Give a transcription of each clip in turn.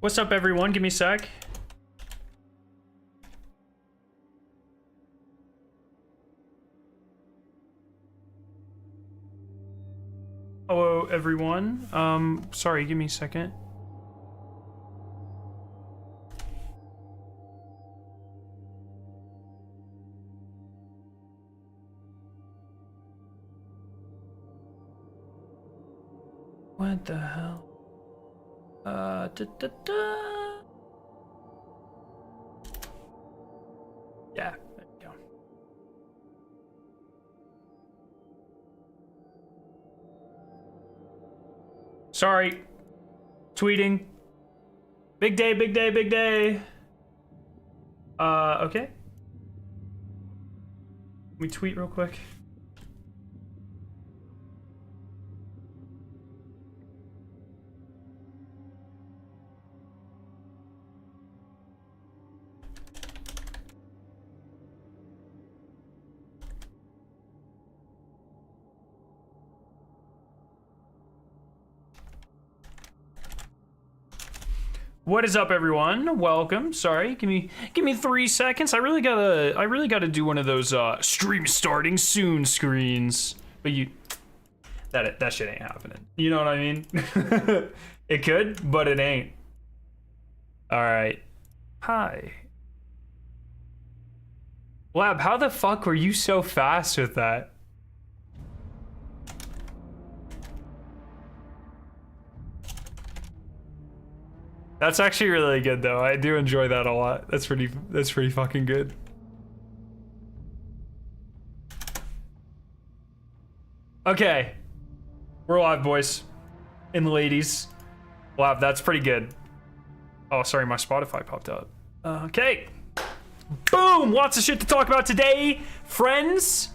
What's up, everyone? Give me a sec. Hello, everyone. Sorry, give me a second. What the hell? Yeah, there you go. Sorry. Tweeting. Big day, big day, big day. Okay. Let me tweet real quick. What is up, everyone? Welcome. Sorry, give me 3 seconds. I really gotta do one of those stream starting soon screens. But that shit ain't happening. You know what I mean? It could, but it ain't. All right. Hi. Lab, how the fuck were you so fast with that? That's actually really good, though. I do enjoy that a lot. That's pretty fucking good. Okay. We're live, boys and ladies. Wow, that's pretty good. Oh, sorry, my Spotify popped up. Okay. Boom! Lots of shit to talk about today, friends.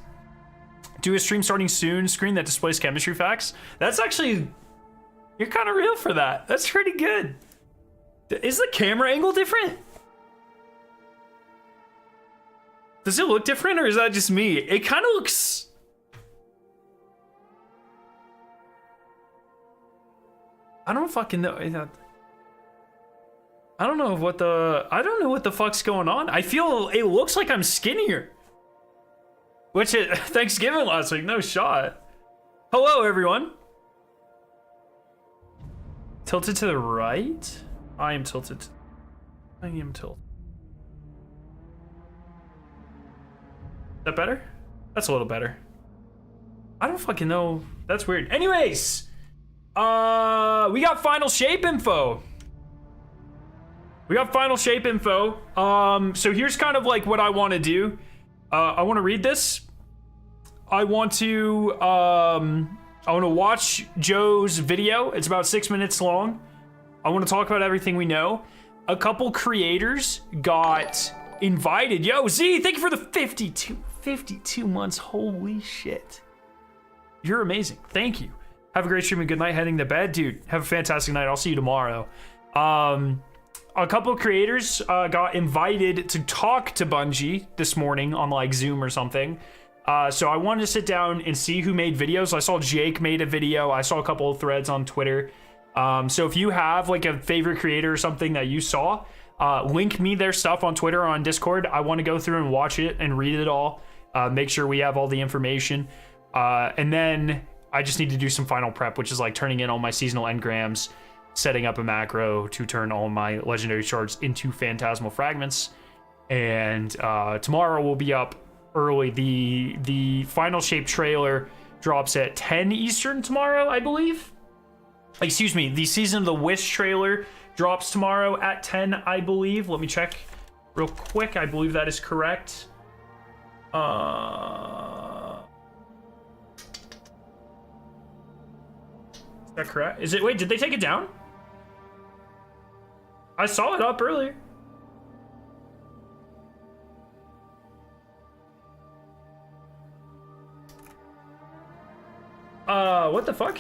Do a stream starting soon screen that displays chemistry facts. That's actually... You're kind of real for that. That's pretty good. Is the camera angle different? Does it look different, or is that just me? It kind of looks... I don't fucking know. I don't know what the fuck's going on. I feel it looks like I'm skinnier. Which Thanksgiving last week, no shot. Hello, everyone. Tilted to the right? I am tilted. I am tilted. Is that better? That's a little better. I don't fucking know. That's weird. Anyways, we got final shape info. So here's kind of like what I want to do. I want to read this. I want to watch Joe's video. It's about 6 minutes long. I want to talk about everything we know. A couple creators got invited. Yo, Z, thank you for the 52 months. Holy shit. You're amazing. Thank you. Have a great stream and good night heading to bed. Dude, have a fantastic night. I'll see you tomorrow. A couple creators got invited to talk to Bungie this morning on like Zoom or something. So I wanted to sit down and see who made videos. I saw Jake made a video. I saw a couple of threads on Twitter. So if you have like a favorite creator or something that you saw, link me their stuff on Twitter or on Discord. I want to go through and watch it and read it all. Make sure we have all the information. And then I just need to do some final prep, which is like turning in all my seasonal engrams, setting up a macro to turn all my legendary shards into phantasmal fragments. And tomorrow we'll be up early. The final shape trailer drops at 10 Eastern tomorrow, I believe. Excuse me, the Season of the Wish trailer drops tomorrow at 10, I believe. Let me check real quick. I believe that is correct. Is that correct? Is it? Wait, did they take it down? I saw it up earlier. What the fuck?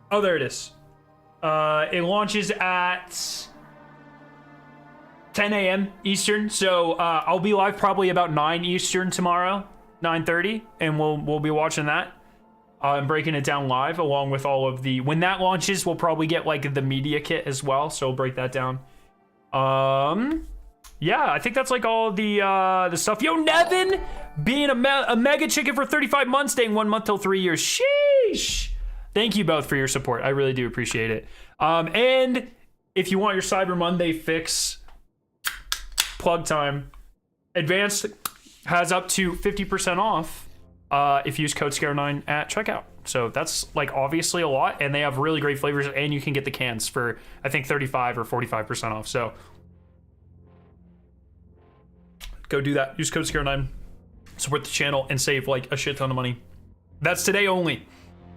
Oh, there it is. It launches at 10 a.m. Eastern, so I'll be live probably about 9 Eastern tomorrow, 9:30, and we'll be watching that. I'm breaking it down live along with all of the, when that launches, we'll probably get like the media kit as well. So we'll break that down. Yeah, I think that's like all the stuff. Yo, Nevin being a mega chicken for 35 months, staying 1 month till 3 years. Sheesh. Thank you both for your support. I really do appreciate it. And if you want your Cyber Monday fix, plug time. Advanced has up to 50% off if you use code SCARE9 at checkout. So that's like obviously a lot, and they have really great flavors, and you can get the cans for I think 35 or 45% off. So go do that. Use code SCARE9, support the channel, and save like a shit ton of money. That's today only.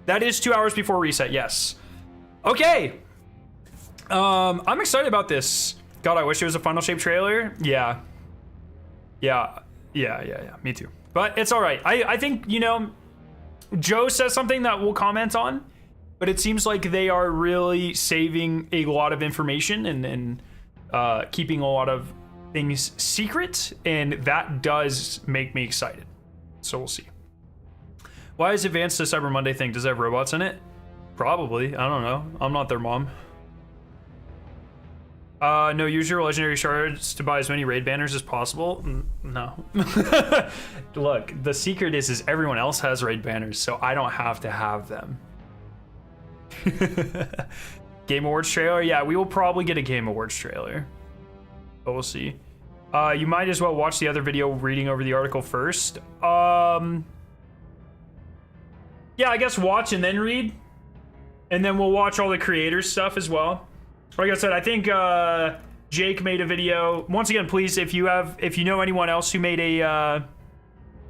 That is 2 hours before reset. Yes. Okay. I'm excited about this. God, I wish it was a Final Shape trailer. Yeah. Me too. But it's all right. I think, you know, Joe says something that we'll comment on, but it seems like they are really saving a lot of information and keeping a lot of things secret, and that does make me excited. So we'll see. Why is Advanced the Cyber Monday thing? Does it have robots in it? Probably. I don't know. I'm not their mom. No, use your legendary shards to buy as many raid banners as possible. No. Look, the secret is everyone else has raid banners, so I don't have to have them. Game Awards trailer? Yeah, we will probably get a Game Awards trailer. But we'll see. You might as well watch the other video reading over the article first. Yeah, I guess watch and then read. And then we'll watch all the creators stuff as well. Like I said, I think Jake made a video. Once again, please, if you know anyone else who made a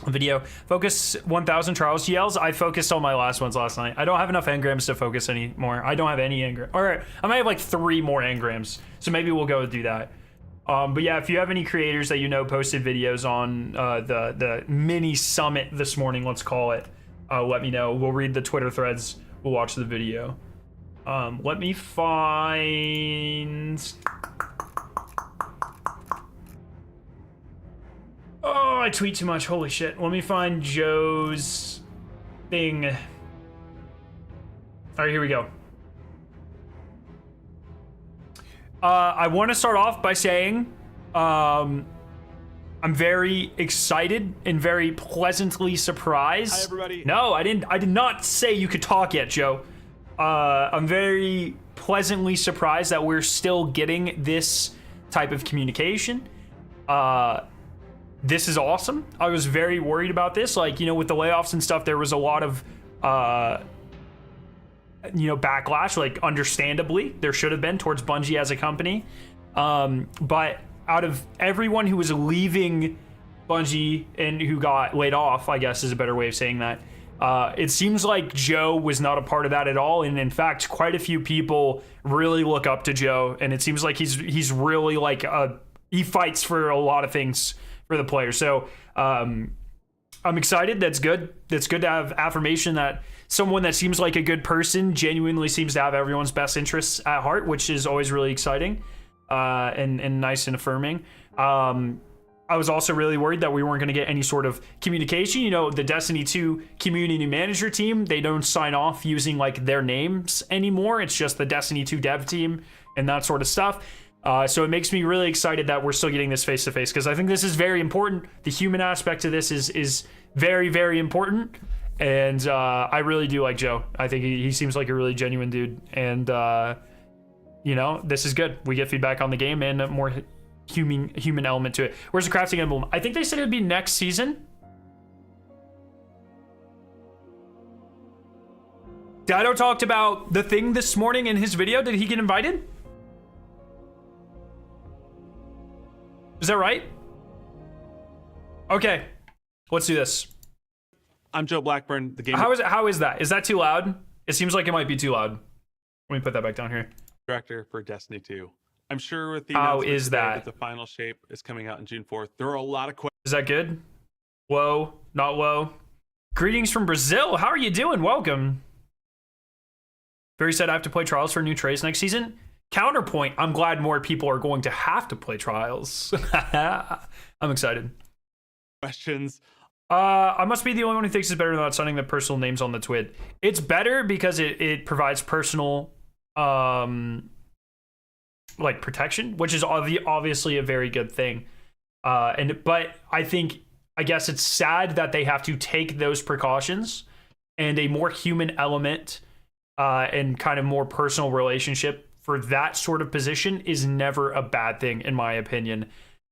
video, focus 1000 trials GLs. I focused on my last ones last night. I don't have enough engrams to focus anymore. I don't have any engrams. All right, I might have like 3 more engrams, so maybe we'll go do that. But yeah, if you have any creators that you know posted videos on the mini summit this morning, let's call it, let me know. We'll read the Twitter threads. We'll watch the video. Let me find... Oh, I tweet too much. Holy shit. Let me find Joe's thing. All right, here we go. I want to start off by saying I'm very excited and very pleasantly surprised. Hi, everybody. No, I did not say you could talk yet, Joe. I'm very pleasantly surprised that we're still getting this type of communication. This is awesome. I was very worried about this. Like, you know, with the layoffs and stuff, there was a lot of, you know, backlash, like understandably there should have been towards Bungie as a company. But out of everyone who was leaving Bungie and who got laid off, I guess is a better way of saying that, it seems like Joe was not a part of that at all. And in fact, quite a few people really look up to Joe, and it seems like he's really like, he fights for a lot of things for the players. So I'm excited. That's good. That's good to have affirmation that someone that seems like a good person genuinely seems to have everyone's best interests at heart, which is always really exciting and nice and affirming. I was also really worried that we weren't going to get any sort of communication. You know, the Destiny 2 community manager team, they don't sign off using like their names anymore. It's just the Destiny 2 dev team and that sort of stuff. So it makes me really excited that we're still getting this face-to-face, because I think this is very important. The human aspect of this is very, very important. And I really do like Joe. I think he seems like a really genuine dude. And, you know, this is good. We get feedback on the game and a more human element to it. Where's the crafting emblem? I think they said it would be next season. Dado talked about the thing this morning in his video. Did he get invited? Is that right? Okay, let's do this. I'm Joe Blackburn. The game How is that? Is that too loud? It seems like it might be too loud. Let me put that back down here. director for Destiny 2. I'm sure with the How announcement is today that? the final shape is coming out on June 4th, there are a lot of questions. Is that good? Whoa, not whoa. Greetings from Brazil. How are you doing? Welcome. Barry said I have to play Trials for new trays next season. Counterpoint, I'm glad more people are going to have to play Trials. I'm excited. I must be the only one who thinks it's better than not signing the personal names on the twid. It's better because it provides personal like protection, which is obviously a very good thing. But I guess it's sad that they have to take those precautions, and a more human element and kind of more personal relationship for that sort of position is never a bad thing, in my opinion.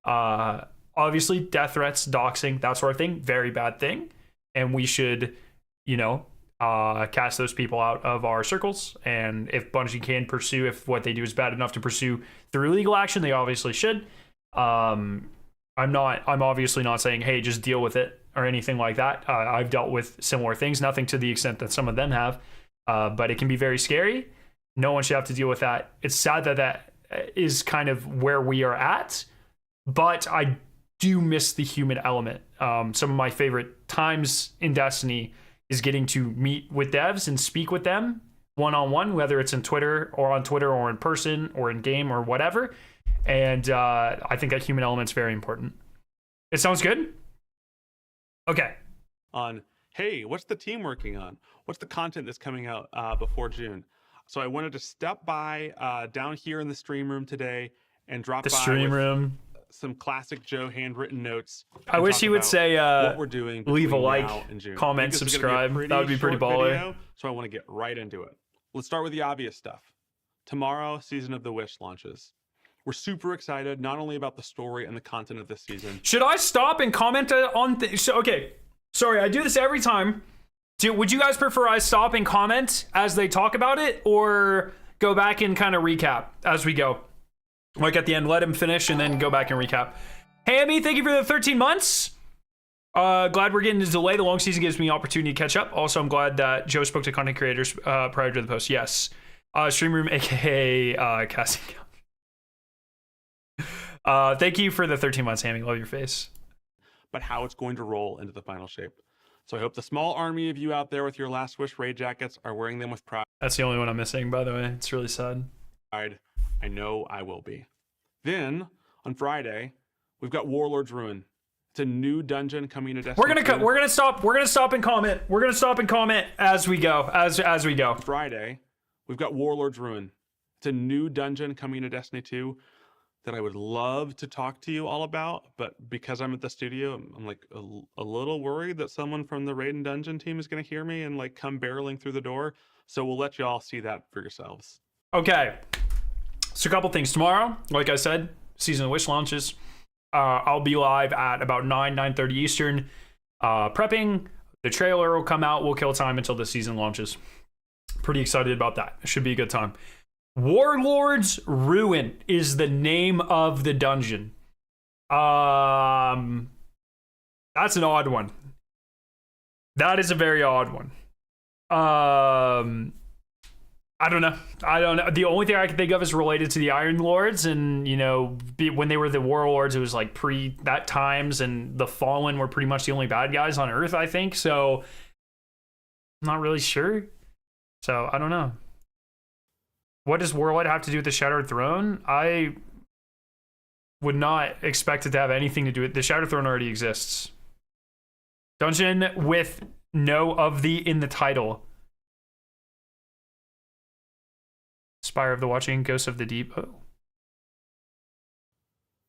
Obviously, death threats, doxing, that sort of thing, very bad thing. And we should, cast those people out of our circles. And if Bungie can pursue, if what they do is bad enough to pursue through legal action, they obviously should. I'm obviously not saying, hey, just deal with it or anything like that. I've dealt with similar things, nothing to the extent that some of them have, but it can be very scary. No one should have to deal with that. It's sad that is kind of where we are at, but I do miss the human element. Some of my favorite times in Destiny is getting to meet with devs and speak with them one-on-one, whether it's on Twitter or in person or in game or whatever. And I think that human element's very important. It sounds good? Okay. Hey, what's the team working on? What's the content that's coming out before June? So I wanted to step by down here in the stream room today and drop the by stream room. Some classic Joe handwritten notes. I wish he would say what we're doing, leave a like, comment, because subscribe. That would be pretty baller. Video, so I want to get right into it. Let's start with the obvious stuff. Tomorrow, Season of the Wish launches. We're super excited, not only about the story and the content of this season. Should I stop and comment on okay, sorry, I do this every time. Would you guys prefer I stop and comment as they talk about it, or go back and kind of recap as we go? Like at the end, let him finish and then go back and recap. Hey, Amy, thank you for the 13 months. Glad we're getting a delay. The long season gives me opportunity to catch up. Also, I'm glad that Joe spoke to content creators prior to the post. Yes. Stream room, aka casting. Thank you for the 13 months, Hammy. Love your face. But how it's going to roll into the final shape. So I hope the small army of you out there with your Last Wish raid jackets are wearing them with pride. That's the only one I'm missing, by the way. It's really sad. I know I will be. Then on Friday, we've got Warlord's Ruin. It's a new dungeon coming to Destiny. We're gonna stop and comment. We're gonna stop and comment as we go. As we go. Friday, we've got Warlord's Ruin. It's a new dungeon coming to Destiny 2 that I would love to talk to you all about, but because I'm at the studio, I'm like a little worried that someone from the Raid and Dungeon team is going to hear me and like come barreling through the door. So we'll let you all see that for yourselves. Okay. So a couple things. Tomorrow, like I said, Season of Wish launches. I'll be live at about 9:30 Eastern. Prepping. The trailer will come out. We'll kill time until the season launches. Pretty excited about that. It should be a good time. Warlord's Ruin is the name of the dungeon. That's an odd one. That is a very odd one. I don't know. The only thing I can think of is related to the Iron Lords, and when they were the Warlords, it was like pre that times, and the Fallen were pretty much the only bad guys on Earth, I think. So I'm not really sure. So I don't know. What does Warlord have to do with the Shattered Throne? I would not expect it to have anything to do with the Shattered Throne. Already exists. Dungeon with no of the in the title. Spire of the Watching, Ghost of the Deep. Oh.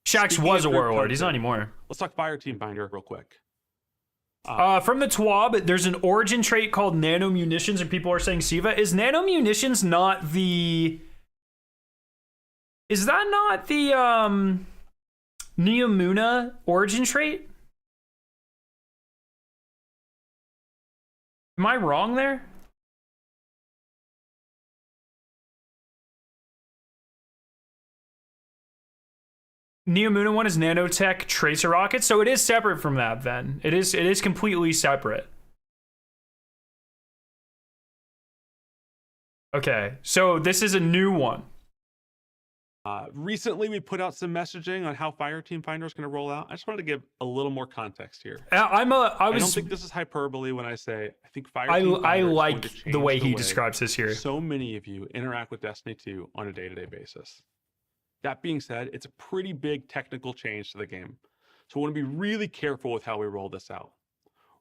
Shax was a Warlord. He's not anymore. Let's talk Fire Team Finder real quick. From the TWAB, there's an origin trait called Nano Munitions, and people are saying Siva. Is Nano Munitions not the... Is that not the Neomuna origin trait? Am I wrong there? Neomuna one is nanotech tracer rocket, so it is separate from that. Then it is completely separate. Okay, so this is a new one. Recently, we put out some messaging on how Fire Team Finder is going to roll out. I just wanted to give a little more context here. I don't think this is hyperbole when I say I think Fire Team Finder I is like going to change the way he describes this here. So many of you interact with Destiny 2 on a day-to-day basis. That being said, it's a pretty big technical change to the game. So we want to be really careful with how we roll this out.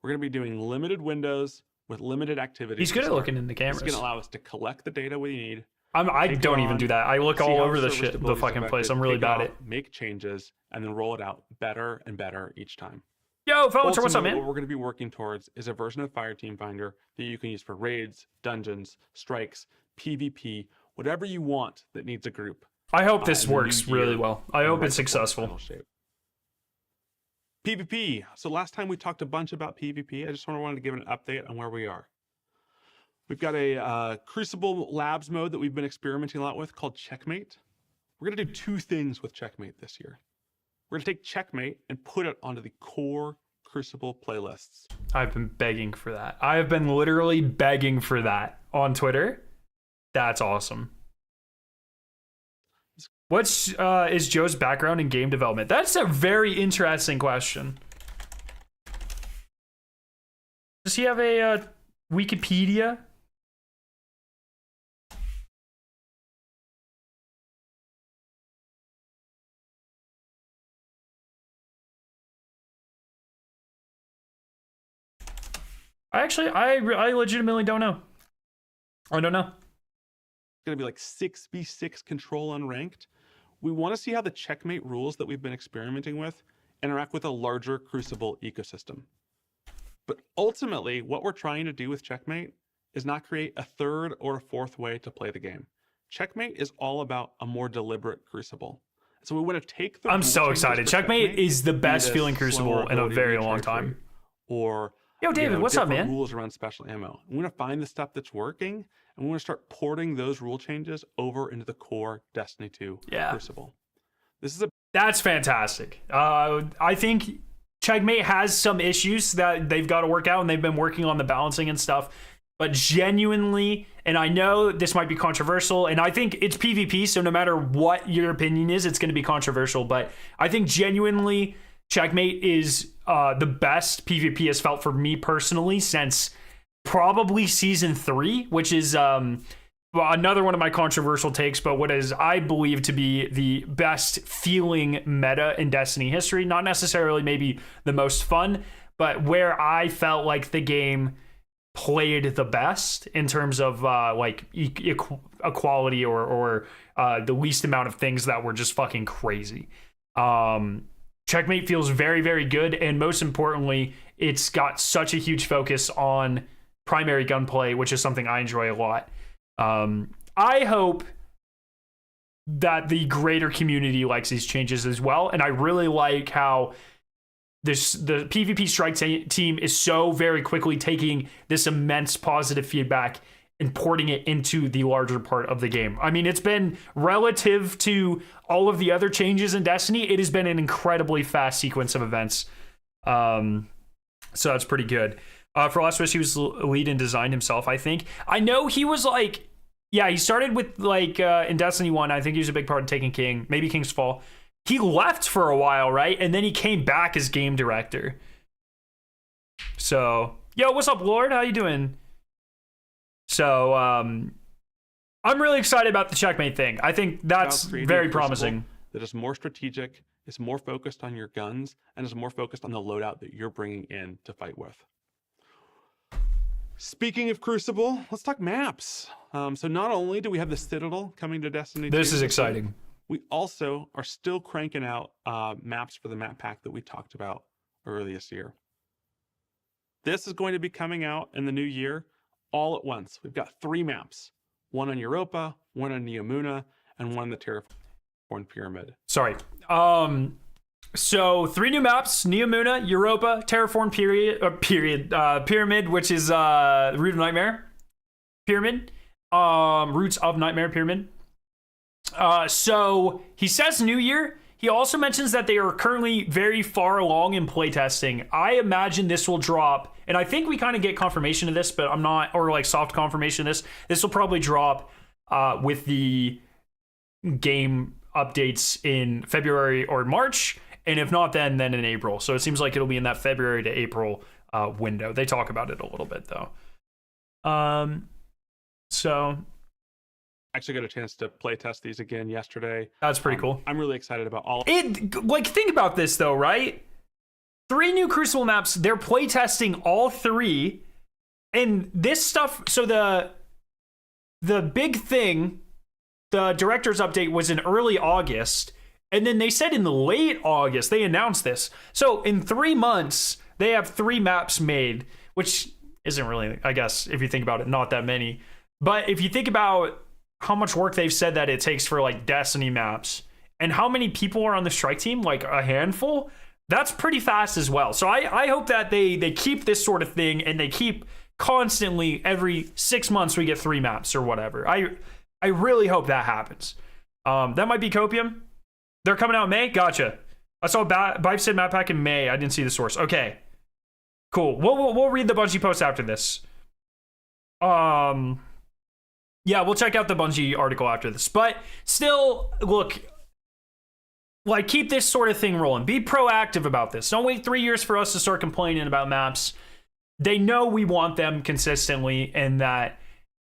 We're going to be doing limited windows with limited activity. He's good at looking in the cameras. It's going to allow us to collect the data we need. I don't even do that. I look all over the fucking place. I'm really bad at it. Make changes and then roll it out better and better each time. Yo, Felcher, what's up, man? What we're going to be working towards is a version of Fireteam Finder that you can use for raids, dungeons, strikes, PvP, whatever you want that needs a group. I hope this works really well. I hope it's successful. PvP. So last time we talked a bunch about PvP. I just wanted to give an update on where we are. We've got a Crucible Labs mode that we've been experimenting a lot with called Checkmate. We're going to do two things with Checkmate this year. We're going to take Checkmate and put it onto the core Crucible playlists. I've been begging for that. I have been literally begging for that on Twitter. That's awesome. What's is Joe's background in game development? That's a very interesting question. Does he have a Wikipedia? I legitimately don't know. I don't know. It's going to be like 6v6 control unranked. We want to see how the Checkmate rules that we've been experimenting with interact with a larger Crucible ecosystem. But ultimately, what we're trying to do with Checkmate is not create a third or a fourth way to play the game. Checkmate is all about a more deliberate Crucible. So we want to take the... I'm so excited. Checkmate is the best feeling Crucible in a very long time. Or... Yo, David, what's up, man? Rules around special ammo. We want to find the stuff that's working, and we want to start porting those rule changes over into the core Destiny 2 Crucible. That's fantastic. I think Checkmate has some issues that they've got to work out, and they've been working on the balancing and stuff. But genuinely, and I know this might be controversial, and I think it's PvP, so no matter what your opinion is, it's going to be controversial. But I think genuinely, Checkmate is the best PvP has felt for me personally since probably season 3, which is another one of my controversial takes, but what is I believe to be the best feeling meta in Destiny history. Not necessarily maybe the most fun, but where I felt like the game played the best in terms of like equality or the least amount of things that were just fucking crazy. Checkmate feels very, very good, and most importantly, it's got such a huge focus on primary gunplay, which is something I enjoy a lot. I hope that the greater community likes these changes as well, and I really like how the PvP strike team is so very quickly taking this immense positive feedback and porting it into the larger part of the game. I mean, it's been relative to all of the other changes in Destiny, it has been an incredibly fast sequence of events. So that's pretty good. For Last Wish, he was lead and designed himself, I think. I know he was like, yeah, he started with like in Destiny 1, I think he was a big part of Taken King, maybe King's Fall. He left for a while, right? And then he came back as game director. So, yo, what's up, Lord? How you doing? So, I'm really excited about the Checkmate thing. I think that's very promising. That is more strategic, is more focused on your guns, and is more focused on the loadout that you're bringing in to fight with. Speaking of Crucible, let's talk maps. So not only do we have the Citadel coming to Destiny 2, this is exciting. We also are still cranking out maps for the map pack that we talked about earlier this year. This is going to be coming out in the new year all at once. We've got 3 maps, one on Europa, one on Neomuna, and one on the Terraform Pyramid. Sorry. So 3 new maps: Neomuna, Europa, Terraform Pyramid, which is Root of Nightmare Pyramid. Roots of Nightmare Pyramid. So he says New Year. He also mentions that they are currently very far along in playtesting. I imagine this will drop, and I think we kind of get confirmation of this, but I'm not, or like soft confirmation of this. This will probably drop with the game updates in February or March, and if not, then in April. So it seems like it'll be in that February to April window. They talk about it a little bit though. So. Actually got a chance to play test these again yesterday. That's pretty cool. I'm really excited about all it. Like, think about this though, right? 3 new Crucible maps. They're playtesting all 3. And this stuff, so the big thing, the director's update was in early August. And then they said in late August, they announced this. So in 3 months, they have 3 maps made, which isn't really, I guess, if you think about it, not that many. But if you think about how much work they've said that it takes for like Destiny maps and how many people are on the strike team, like a handful, that's pretty fast as well. So I hope that they keep this sort of thing and they keep constantly every 6 months we get 3 maps or whatever. I really hope that happens. That might be Copium. They're coming out in May? Gotcha. I saw Bive said map pack in May. I didn't see the source. Okay. Cool. We'll read the Bungie post after this. Yeah, we'll check out the Bungie article after this. But still, look, like, keep this sort of thing rolling. Be proactive about this. Don't wait 3 years for us to start complaining about maps. They know we want them consistently and that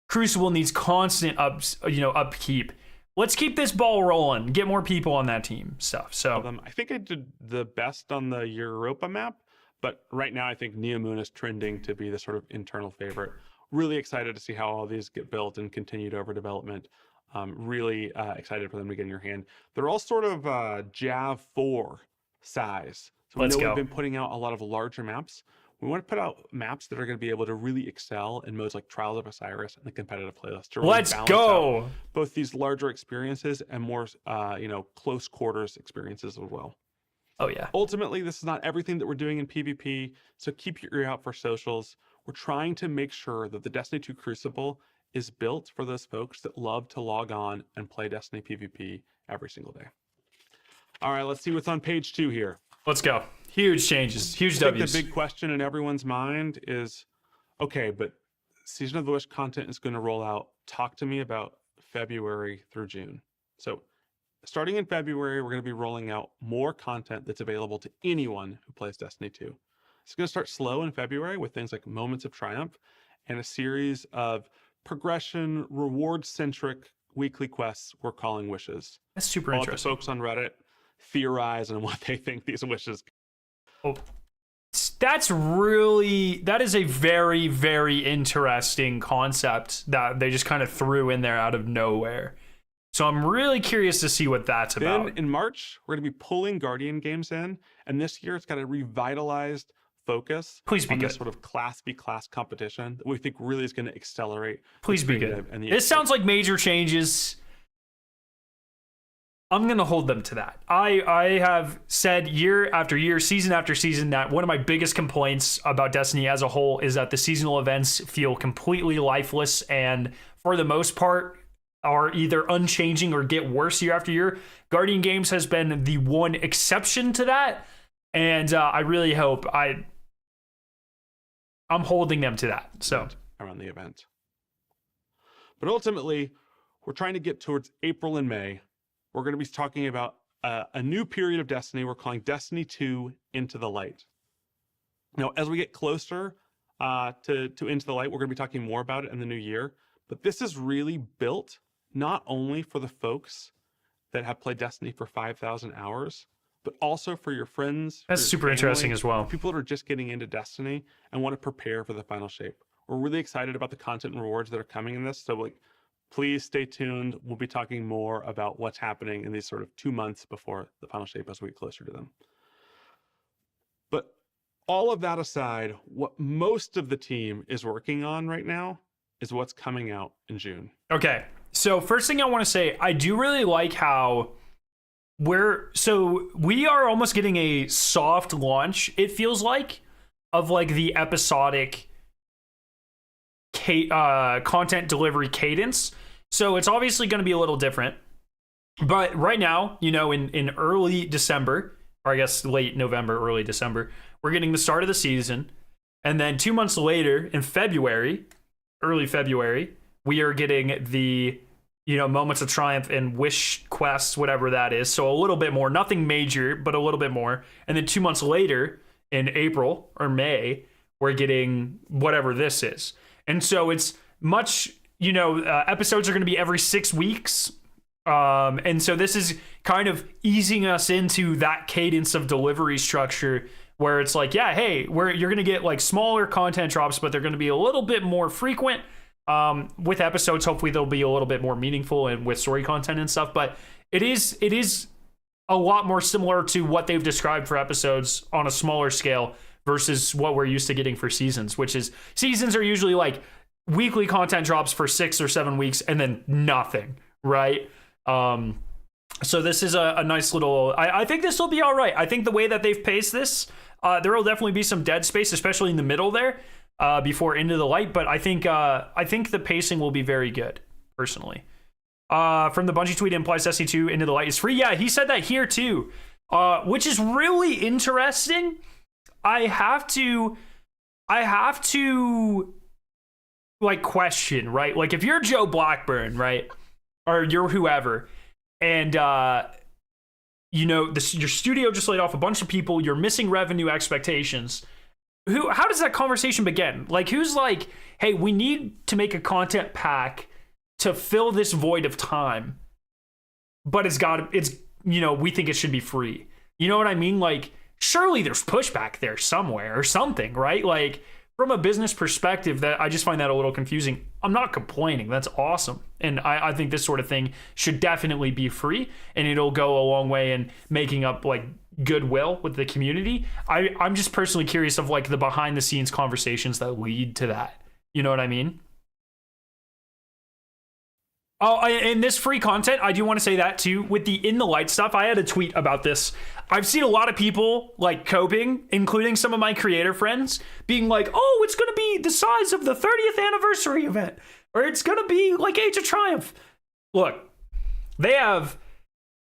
Crucible needs constant upkeep. Let's keep this ball rolling. Get more people on that team stuff. So I think I did the best on the Europa map, but right now I think Neomoon is trending to be the sort of internal favorite. Really excited to see how all these get built and continued over development. Really excited for them to get in your hand. They're all sort of Jav 4 size. So we know we've been putting out a lot of larger maps. We want to put out maps that are going to be able to really excel in modes like Trials of Osiris and the competitive playlist to really balance out both these larger experiences and more, close quarters experiences as well. Oh yeah. Ultimately, this is not everything that we're doing in PvP, so keep your ear out for socials. We're trying to make sure that the Destiny 2 Crucible is built for those folks that love to log on and play Destiny PvP every single day. All right, let's see what's on page 2 here. Let's go. Huge changes, huge W's. The big question in everyone's mind is, okay, but Season of the Wish content is going to roll out. Talk to me about February through June. So starting in February, we're going to be rolling out more content that's available to anyone who plays Destiny 2. It's going to start slow in February with things like Moments of Triumph and a series of progression, reward-centric weekly quests we're calling wishes. That's super interesting. All the folks on Reddit theorize on what they think these wishes. Oh, that is a very, very interesting concept that they just kind of threw in there out of nowhere. So I'm really curious to see what that's about. Then in March, we're going to be pulling Guardian games in, and this year it's got a revitalized focus on this sort of class v class competition that we think really is going to accelerate. Please be good. This sounds like major changes. I'm going to hold them to that. I have said year after year, season after season, that one of my biggest complaints about Destiny as a whole is that the seasonal events feel completely lifeless and for the most part are either unchanging or get worse year after year. Guardian Games has been the one exception to that. And I really hope I'm holding them to that. So around the event. But ultimately, we're trying to get towards April and May. We're going to be talking about a new period of Destiny we're calling Destiny 2 Into the Light. Now, as we get closer to Into the Light, we're going to be talking more about it in the new year. But this is really built not only for the folks that have played Destiny for 5,000 hours, but also for your friends. That's super interesting as well. People that are just getting into Destiny and want to prepare for the final shape. We're really excited about the content and rewards that are coming in this. So please stay tuned. We'll be talking more about what's happening in these sort of 2 months before the final shape as we get closer to them. But all of that aside, what most of the team is working on right now is what's coming out in June. Okay. So first thing I want to say, I do really like how we are almost getting a soft launch, it feels like, of like the episodic content delivery cadence. So it's obviously going to be a little different. But right now, in early December, or I guess late November, early December, we're getting the start of the season. And then 2 months later, in February, early February, we are getting the Moments of Triumph and Wish quests, whatever that is. So a little bit more, nothing major, but a little bit more. And then 2 months later, in April or May, we're getting whatever this is. And so it's much, episodes are going to be every 6 weeks. And so this is kind of easing us into that cadence of delivery structure where it's like, yeah, hey, you're gonna get like smaller content drops, but they're gonna be a little bit more frequent. With episodes, hopefully they'll be a little bit more meaningful and with story content and stuff. But it is a lot more similar to what they've described for episodes on a smaller scale versus what we're used to getting for seasons, which is seasons are usually like weekly content drops for 6 or 7 weeks and then nothing, right? So this is a nice little, I think this will be all right. I think the way that they've paced this, there will definitely be some dead space, especially in the middle there, before Into the Light. But I think the pacing will be very good, personally. From the Bungie tweet, implies SC2 Into the Light is free. Yeah, he said that here too, which is really interesting. I have to like question, right? Like if you're Joe Blackburn, right, or you're whoever, and you know your studio just laid off a bunch of people, you're missing revenue expectations. How does that conversation begin? Like who's like, hey, we need to make a content pack to fill this void of time, but it's you know, we think it should be free. You know what I mean? Like surely there's pushback there somewhere or something, right? Like from a business perspective, that I just find that a little confusing. I'm not complaining. That's awesome. And I think this sort of thing should definitely be free, and it'll go a long way in making up like goodwill with the community. I'm just personally curious of like the behind the scenes conversations that lead to that. You know what I mean? Oh, and this free content, I do want to say that too. With the In the Light stuff, I had a tweet about this. I've seen a lot of people like coping, including some of my creator friends, being like, oh, it's going to be the size of the 30th anniversary event, or it's going to be like Age of Triumph. Look, they have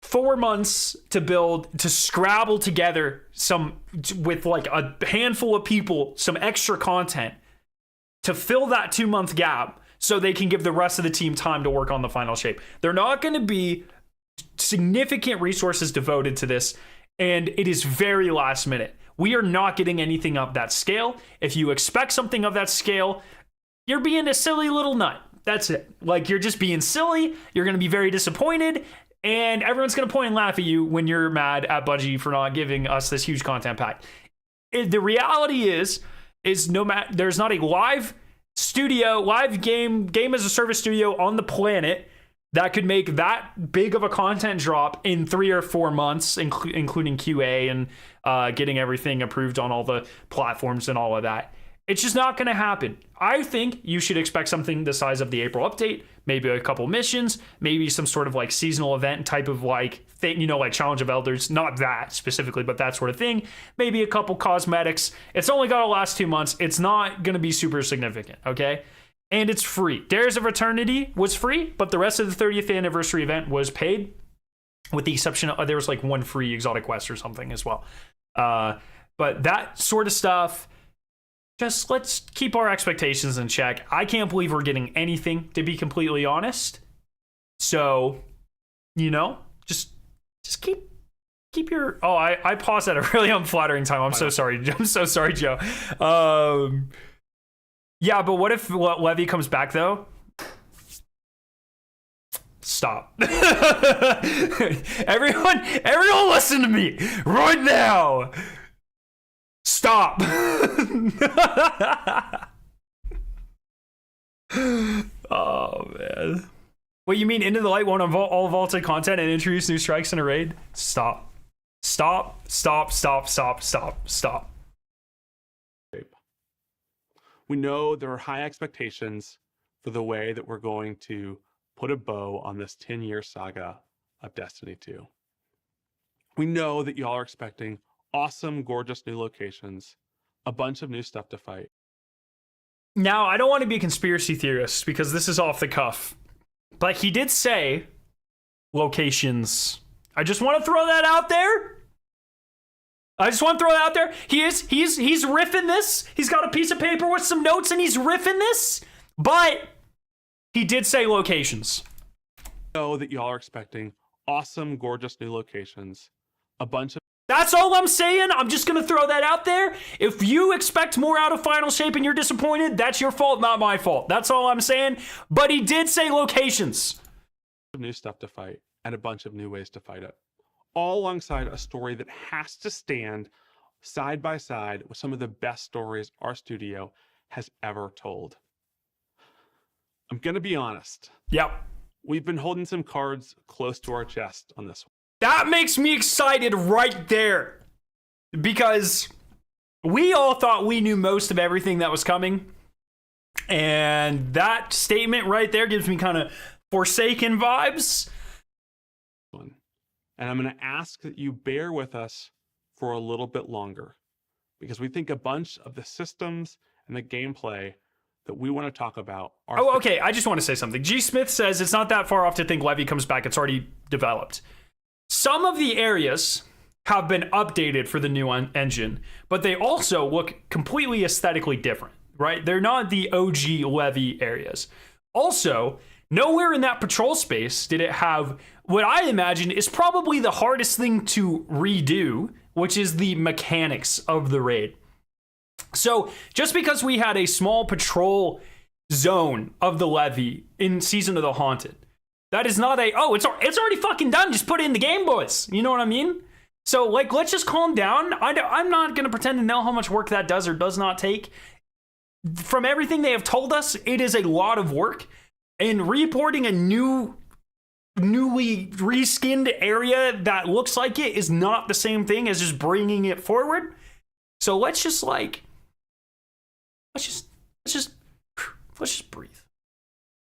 4 months to scrabble together with like a handful of people, some extra content to fill that 2-month gap, so they can give the rest of the team time to work on the final shape. They're not going to be significant resources devoted to this, and it is very last minute. We are not getting anything of that scale. If you expect something of that scale, you're being a silly little nut. That's it. Like, you're just being silly. You're going to be very disappointed, and everyone's going to point and laugh at you when you're mad at Bungie for not giving us this huge content pack. The reality is there's not a live game as a service studio on the planet that could make that big of a content drop in 3 or 4 months, including QA and getting everything approved on all the platforms and all of that. It's just not going to happen. I think you should expect something the size of the April update, maybe a couple missions, maybe some sort of like seasonal event type of like thing, you know, like Challenge of Elders, not that specifically, but that sort of thing. Maybe a couple cosmetics. It's only got to last 2 months. It's not going to be super significant, okay? And it's free. Dares of Eternity was free, but the rest of the 30th anniversary event was paid, with the exception of there was like one free exotic quest or something as well. But that sort of stuff, just let's keep our expectations in check. I can't believe we're getting anything, to be completely honest. So, you know, just keep your... Oh, I paused at a really unflattering time. I'm so sorry. I'm so sorry, Joe. Yeah, but what if Levy comes back, though? Stop. Everyone listen to me right now. Stop. Oh, man. What, you mean Into the Light won't have all vaulted content and introduce new strikes in a raid? Stop. We know there are high expectations for the way that we're going to put a bow on this 10-year saga of Destiny 2. We know that y'all are expecting awesome, gorgeous new locations, a bunch of new stuff to fight. Now, I don't want to be a conspiracy theorist because this is off the cuff, but he did say locations. I just want to throw that out there. He's riffing this. He's got a piece of paper with some notes and he's riffing this, but he did say locations. I know that y'all are expecting awesome, gorgeous new locations, a bunch of... That's all I'm saying. I'm just going to throw that out there. If you expect more out of Final Shape and you're disappointed, that's your fault, not my fault. That's all I'm saying. But he did say locations. New stuff to fight and a bunch of new ways to fight it, all alongside a story that has to stand side by side with some of the best stories our studio has ever told. I'm going to be honest. Yep. We've been holding some cards close to our chest on this one. That makes me excited right there, because we all thought we knew most of everything that was coming. And that statement right there gives me kind of Forsaken vibes. And I'm going to ask that you bear with us for a little bit longer, because we think a bunch of the systems and the gameplay that we want to talk about are... Oh, okay. I just want to say something. G. Smith says it's not that far off to think Levy comes back. It's already developed. Some of the areas have been updated for the new engine, but they also look completely aesthetically different, right? They're not the OG Levy areas. Also, nowhere in that patrol space did it have what I imagine is probably the hardest thing to redo, which is the mechanics of the raid. So just because we had a small patrol zone of the Levy in Season of the Haunted, that is not it's already fucking done. Just put it in the game, boys. You know what I mean? So, like, let's just calm down. I'm not going to pretend to know how much work that does or does not take. From everything they have told us, it is a lot of work. And reporting a newly reskinned area that looks like it is not the same thing as just bringing it forward. So let's just breathe.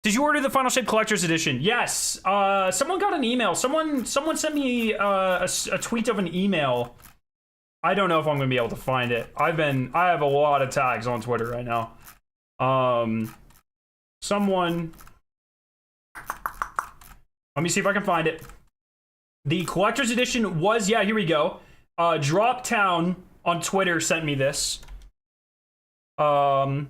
Did you order the Final Shape Collector's Edition? Yes. Someone got an email. Someone sent me a tweet of an email. I don't know if I'm gonna be able to find it. I have a lot of tags on Twitter right now. Someone. Let me see if I can find it. The Collector's Edition was, yeah, here we go. Droptown on Twitter sent me this. Here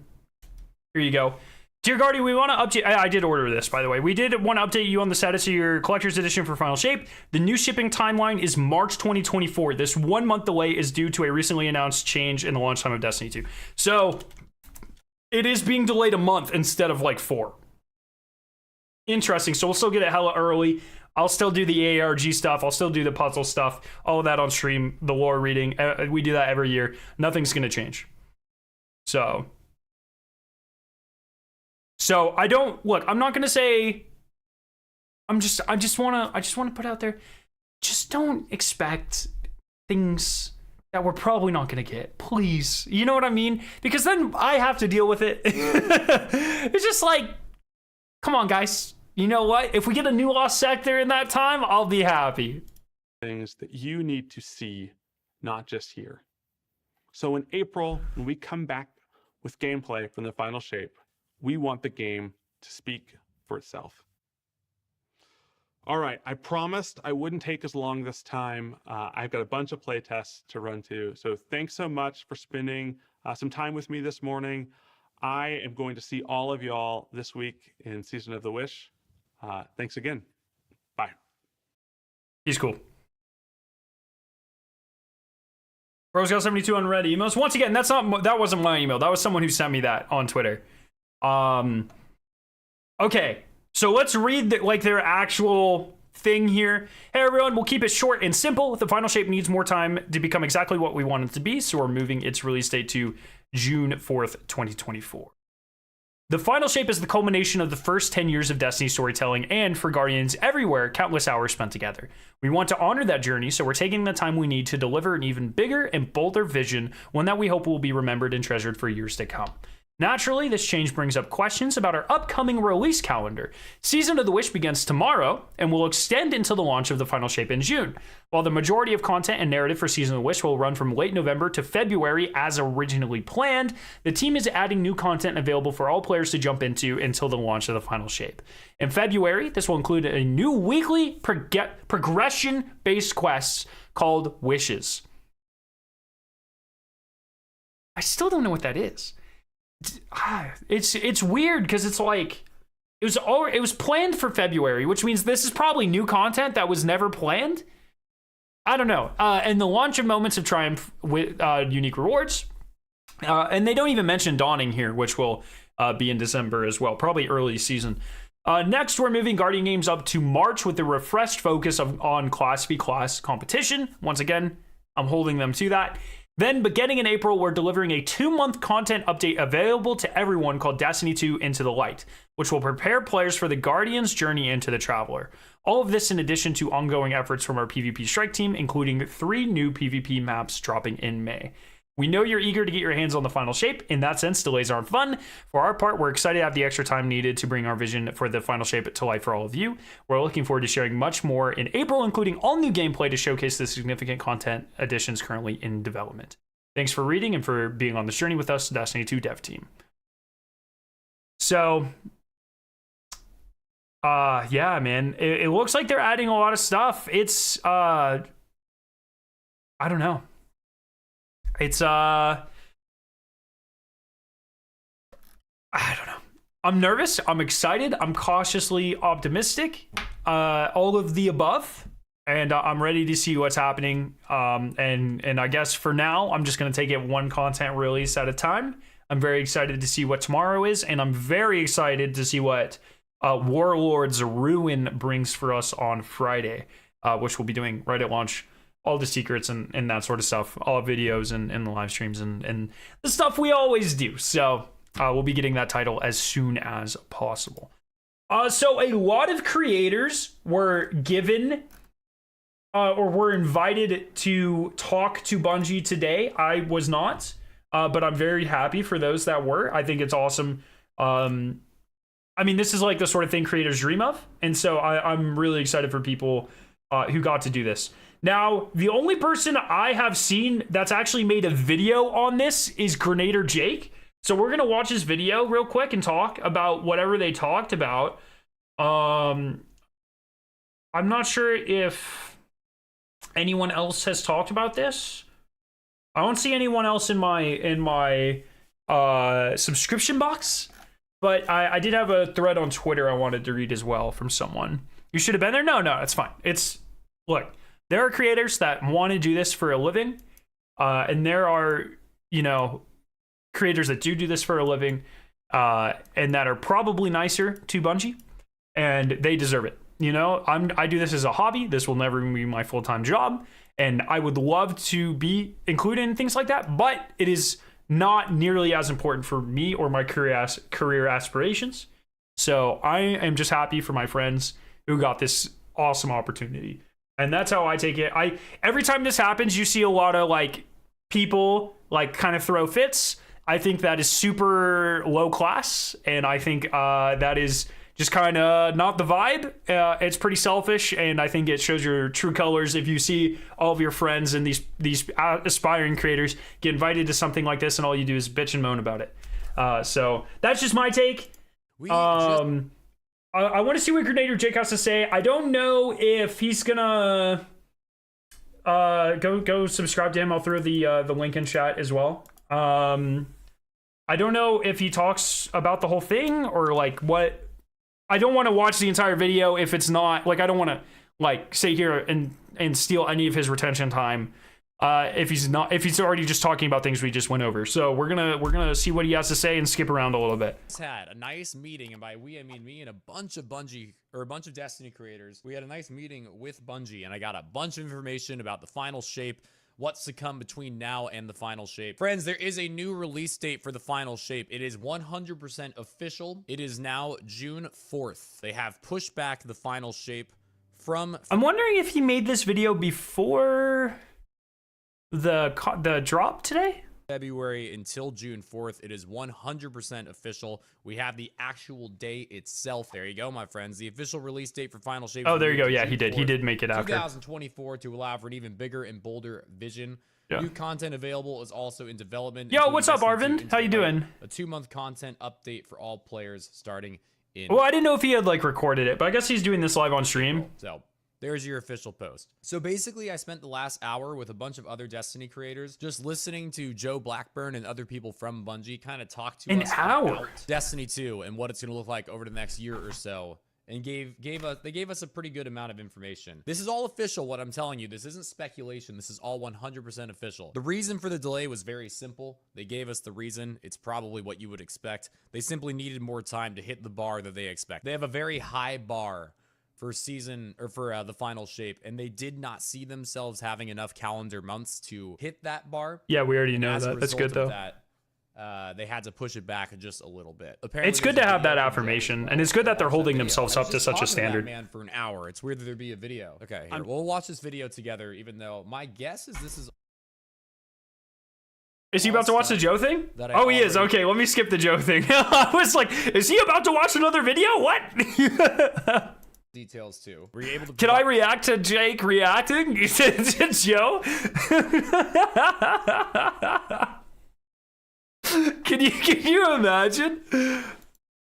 you go. Dear Guardian, we want to update... I did order this, by the way. We did want to update you on the status of your Collector's Edition for Final Shape. The new shipping timeline is March 2024. This 1 month delay is due to a recently announced change in the launch time of Destiny 2. So, it is being delayed a month instead of, like, 4. Interesting. So, we'll still get it hella early. I'll still do the ARG stuff. I'll still do the puzzle stuff. All of that on stream. The lore reading. We do that every year. Nothing's going to change. So I don't look. I'm not gonna say. I just want to put out there. Just don't expect things that we're probably not gonna get. Please, you know what I mean? Because then I have to deal with it. It's just like, come on, guys. You know what? If we get a new lost sector in that time, I'll be happy. Things that you need to see, not just hear. So in April, when we come back with gameplay from the Final Shape, we want the game to speak for itself. All right, I promised I wouldn't take as long this time. I've got a bunch of playtests to run to. So thanks so much for spending some time with me this morning. I am going to see all of y'all this week in Season of the Wish. Thanks again. Bye. He's cool. Rose got 72 unread emails. Once again, that wasn't my email. That was someone who sent me that on Twitter. Okay, so let's read their actual thing here. Hey everyone, we'll keep it short and simple. The Final Shape needs more time to become exactly what we want it to be, so we're moving its release date to June 4th, 2024. The Final Shape is the culmination of the first 10 years of Destiny storytelling and, for Guardians everywhere, countless hours spent together. We want to honor that journey, so we're taking the time we need to deliver an even bigger and bolder vision, one that we hope will be remembered and treasured for years to come. Naturally, this change brings up questions about our upcoming release calendar. Season of the Wish begins tomorrow and will extend until the launch of the Final Shape in June. While the majority of content and narrative for Season of the Wish will run from late November to February as originally planned, the team is adding new content available for all players to jump into until the launch of the Final Shape. In February, this will include a new weekly progression-based quest called Wishes. I still don't know what that is. It's weird because it's like it was planned for February, which means this is probably new content that was never planned. I don't know. And the launch of Moments of Triumph with unique rewards, and they don't even mention Dawning here, which will be in December as well, probably early season. Next, we're moving Guardian games up to March with the refreshed focus on Class v Class competition. Once again, I'm holding them to that. Then, beginning in April, we're delivering a 2-month content update available to everyone called Destiny 2 Into the Light, which will prepare players for the Guardian's journey into the Traveler. All of this in addition to ongoing efforts from our PvP strike team, including 3 new PvP maps dropping in May. We know you're eager to get your hands on the final shape. In that sense, delays aren't fun. For our part, we're excited to have the extra time needed to bring our vision for the final shape to life for all of you. We're looking forward to sharing much more in April, including all new gameplay to showcase the significant content additions currently in development. Thanks for reading and for being on this journey with us, Destiny 2 dev team. So, yeah, man, it looks like they're adding a lot of stuff. It's, I don't know. It's, I don't know. I'm nervous. I'm excited. I'm cautiously optimistic. All of the above. And I'm ready to see what's happening. And I guess for now, I'm just going to take it one content release at a time. I'm very excited to see what tomorrow is. And I'm very excited to see what Warlord's Ruin brings for us on Friday, which we'll be doing right at launch. All the secrets and that sort of stuff, all videos and the live streams and the stuff we always do. So we'll be getting that title as soon as possible. So a lot of creators were given or were invited to talk to Bungie today. I was not, but I'm very happy for those that were. I think it's awesome. I mean, this is like the sort of thing creators dream of. And so I'm really excited for people who got to do this. Now, the only person I have seen that's actually made a video on this is Grenader Jake. So we're going to watch his video real quick and talk about whatever they talked about. I'm not sure if anyone else has talked about this. I don't see anyone else in my subscription box, but I did have a thread on Twitter I wanted to read as well from someone. You should have been there? No, it's fine. Look. There are creators that want to do this for a living, and there are, creators that do this for a living, and that are probably nicer to Bungie, and they deserve it. I do this as a hobby. This will never be my full-time job, and I would love to be included in things like that, but it is not nearly as important for me or my career aspirations. So I am just happy for my friends who got this awesome opportunity. And that's how I take it. Every time this happens, you see a lot of people kind of throw fits. I think that is super low class, and I think that is just kind of not the vibe. It's pretty selfish, and I think it shows your true colors if you see all of your friends and these aspiring creators get invited to something like this, and all you do is bitch and moan about it. So that's just my take. I want to see what Grenader Jake has to say. I don't know if he's gonna go subscribe to him. I'll throw the link in chat as well. I don't know if he talks about the whole thing or what. I don't want to watch the entire video if it's not I don't want to sit here and steal any of his retention time. If he's already just talking about things we just went over. So we're gonna see what he has to say and skip around a little bit. Had a nice meeting, and by we I mean me and a bunch of Destiny creators. We had a nice meeting with Bungie, and I got a bunch of information about the final shape, what's to come between now and the final shape. Friends, there is a new release date for the final shape. It is 100% official. It is now June 4th. They have pushed back the final shape from... I'm wondering if he made this video before the drop today? February until June 4th. It is 100% official. We have the actual day itself. There you go, my friends. The official release date for Final Shape. Oh, there you go. Yeah, he did. He did make it after 2024 to allow for an even bigger and bolder vision. Yeah. New content available is also in development. Yo, what's up, Arvind? How you doing? A 2-month content update for all players starting in... Well, I didn't know if he had recorded it, but I guess he's doing this live on stream. So... there's your official post. So basically, I spent the last hour with a bunch of other Destiny creators, just listening to Joe Blackburn and other people from Bungie kind of talk to us about Destiny 2 and what it's going to look like over the next year or so. And they gave us a pretty good amount of information. This is all official, what I'm telling you. This isn't speculation. This is all 100% official. The reason for the delay was very simple. They gave us the reason. It's probably what you would expect. They simply needed more time to hit the bar that they expect. They have a very high bar for season or for the final shape, and they did not see themselves having enough calendar months to hit that bar. Yeah, we already And know as a that. That's result good of though. That, they had to push it back just a little bit. Apparently, It's good there's to a have that video affirmation, as and it's good that they're Watch holding video. themselves I was up to just such a talking to that standard. man for an hour. It's weird that there'd be a video. Okay, here, we'll watch this video together. Even though my guess is this is. Is he about to watch the Joe thing? That I Oh, he is. already- Okay, let me skip the Joe thing. I was like, is he about to watch another video? What? Details too. Were you able to? Can I react to Jake reacting to Joe? Can you imagine?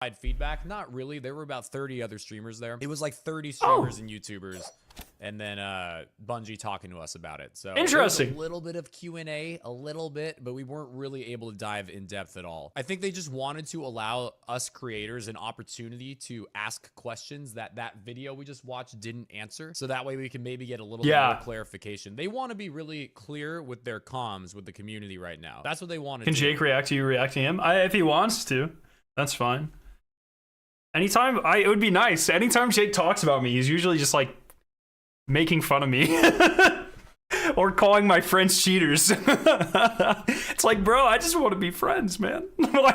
provide feedback? Not really. There were about 30 other streamers there. It was like 30 streamers and YouTubers, and then Bungie talking to us about it. So Interesting. there was a little bit of Q&A, a little bit, but we weren't really able to dive in depth at all. I think they just wanted to allow us creators an opportunity to ask questions that video we just watched didn't answer, so that way we can maybe get a little bit more clarification. They want to be really clear with their comms with the community right now. That's what they want to do. Can Jake react to you reacting to him? If he wants to, that's fine. Anytime, it would be nice. Anytime Jake talks about me, he's usually just like making fun of me or calling my friends cheaters. It's like, bro, I just want to be friends, man. Why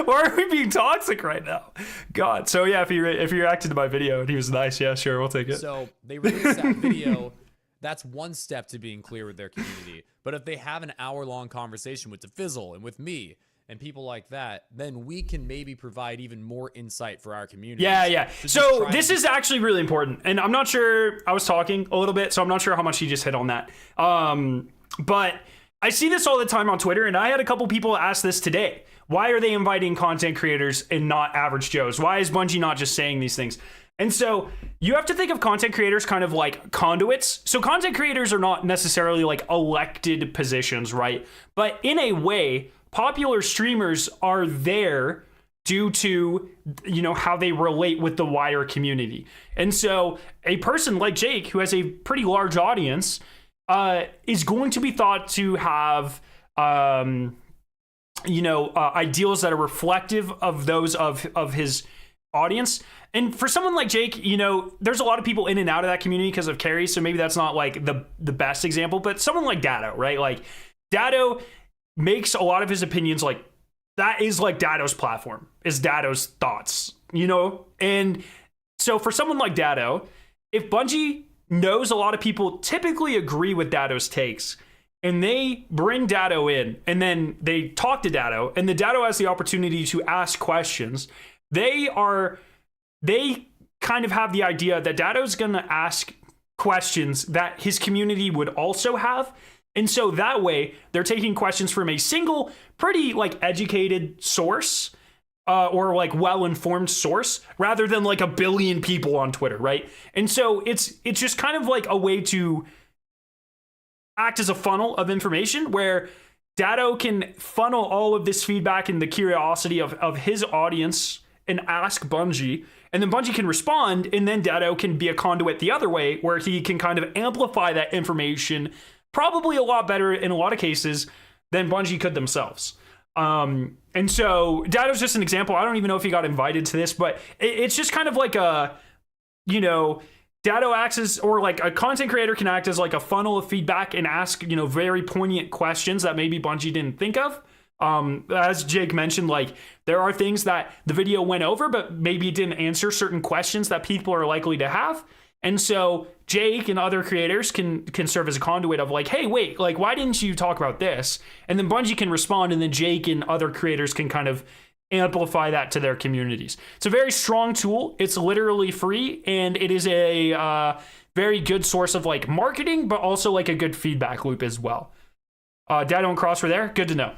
are we being toxic right now? God. So yeah, if he reacted to my video and he was nice, yeah, sure, we'll take it. So they released that video. That's one step to being clear with their community. But if they have an hour-long conversation with DeFizzle and with me and people like that, then we can maybe provide even more insight for our community. Yeah. So this is actually really important. And I'm not sure, I was talking a little bit, so I'm not sure how much he just hit on that. But I see this all the time on Twitter, and I had a couple people ask this today. Why are they inviting content creators and not average Joes? Why is Bungie not just saying these things? And so you have to think of content creators kind of like conduits. So content creators are not necessarily like elected positions, right? But in a way, popular streamers are there due to, you know, how they relate with the wider community. And so a person like Jake, who has a pretty large audience, is going to be thought to have, ideals that are reflective of those of his audience. And for someone like Jake, you know, there's a lot of people in and out of that community because of carries, so maybe that's not like the best example, but someone like Dado, right? Like Dado makes a lot of his opinions like that is like Dado's platform, is Dado's thoughts, you know? And so for someone like Dado, if Bungie knows a lot of people typically agree with Dado's takes, and they bring Dado in, and then they talk to Dado, and the Dado has the opportunity to ask questions, they kind of have the idea that Dado's going to ask questions that his community would also have. And so that way they're taking questions from a single pretty like educated source or like well-informed source rather than like a billion people on Twitter, right? And so it's just kind of like a way to act as a funnel of information where Dado can funnel all of this feedback and the curiosity of his audience and ask Bungie, and then Bungie can respond, and then Dado can be a conduit the other way where he can kind of amplify that information probably a lot better in a lot of cases than Bungie could themselves. And so Dado's just an example. I don't even know if he got invited to this, but it's just kind of like a, you know, Dado acts as, or like a content creator can act as like a funnel of feedback and ask, you know, very poignant questions that maybe Bungie didn't think of. As Jake mentioned, like there are things that the video went over, but maybe it didn't answer certain questions that people are likely to have. And so Jake and other creators can serve as a conduit of like, hey, wait, like, why didn't you talk about this? And then Bungie can respond, and then Jake and other creators can kind of amplify that to their communities. It's a very strong tool. It's literally free, and it is a very good source of like marketing, but also like a good feedback loop as well. Dado and Cross were there. Good to know.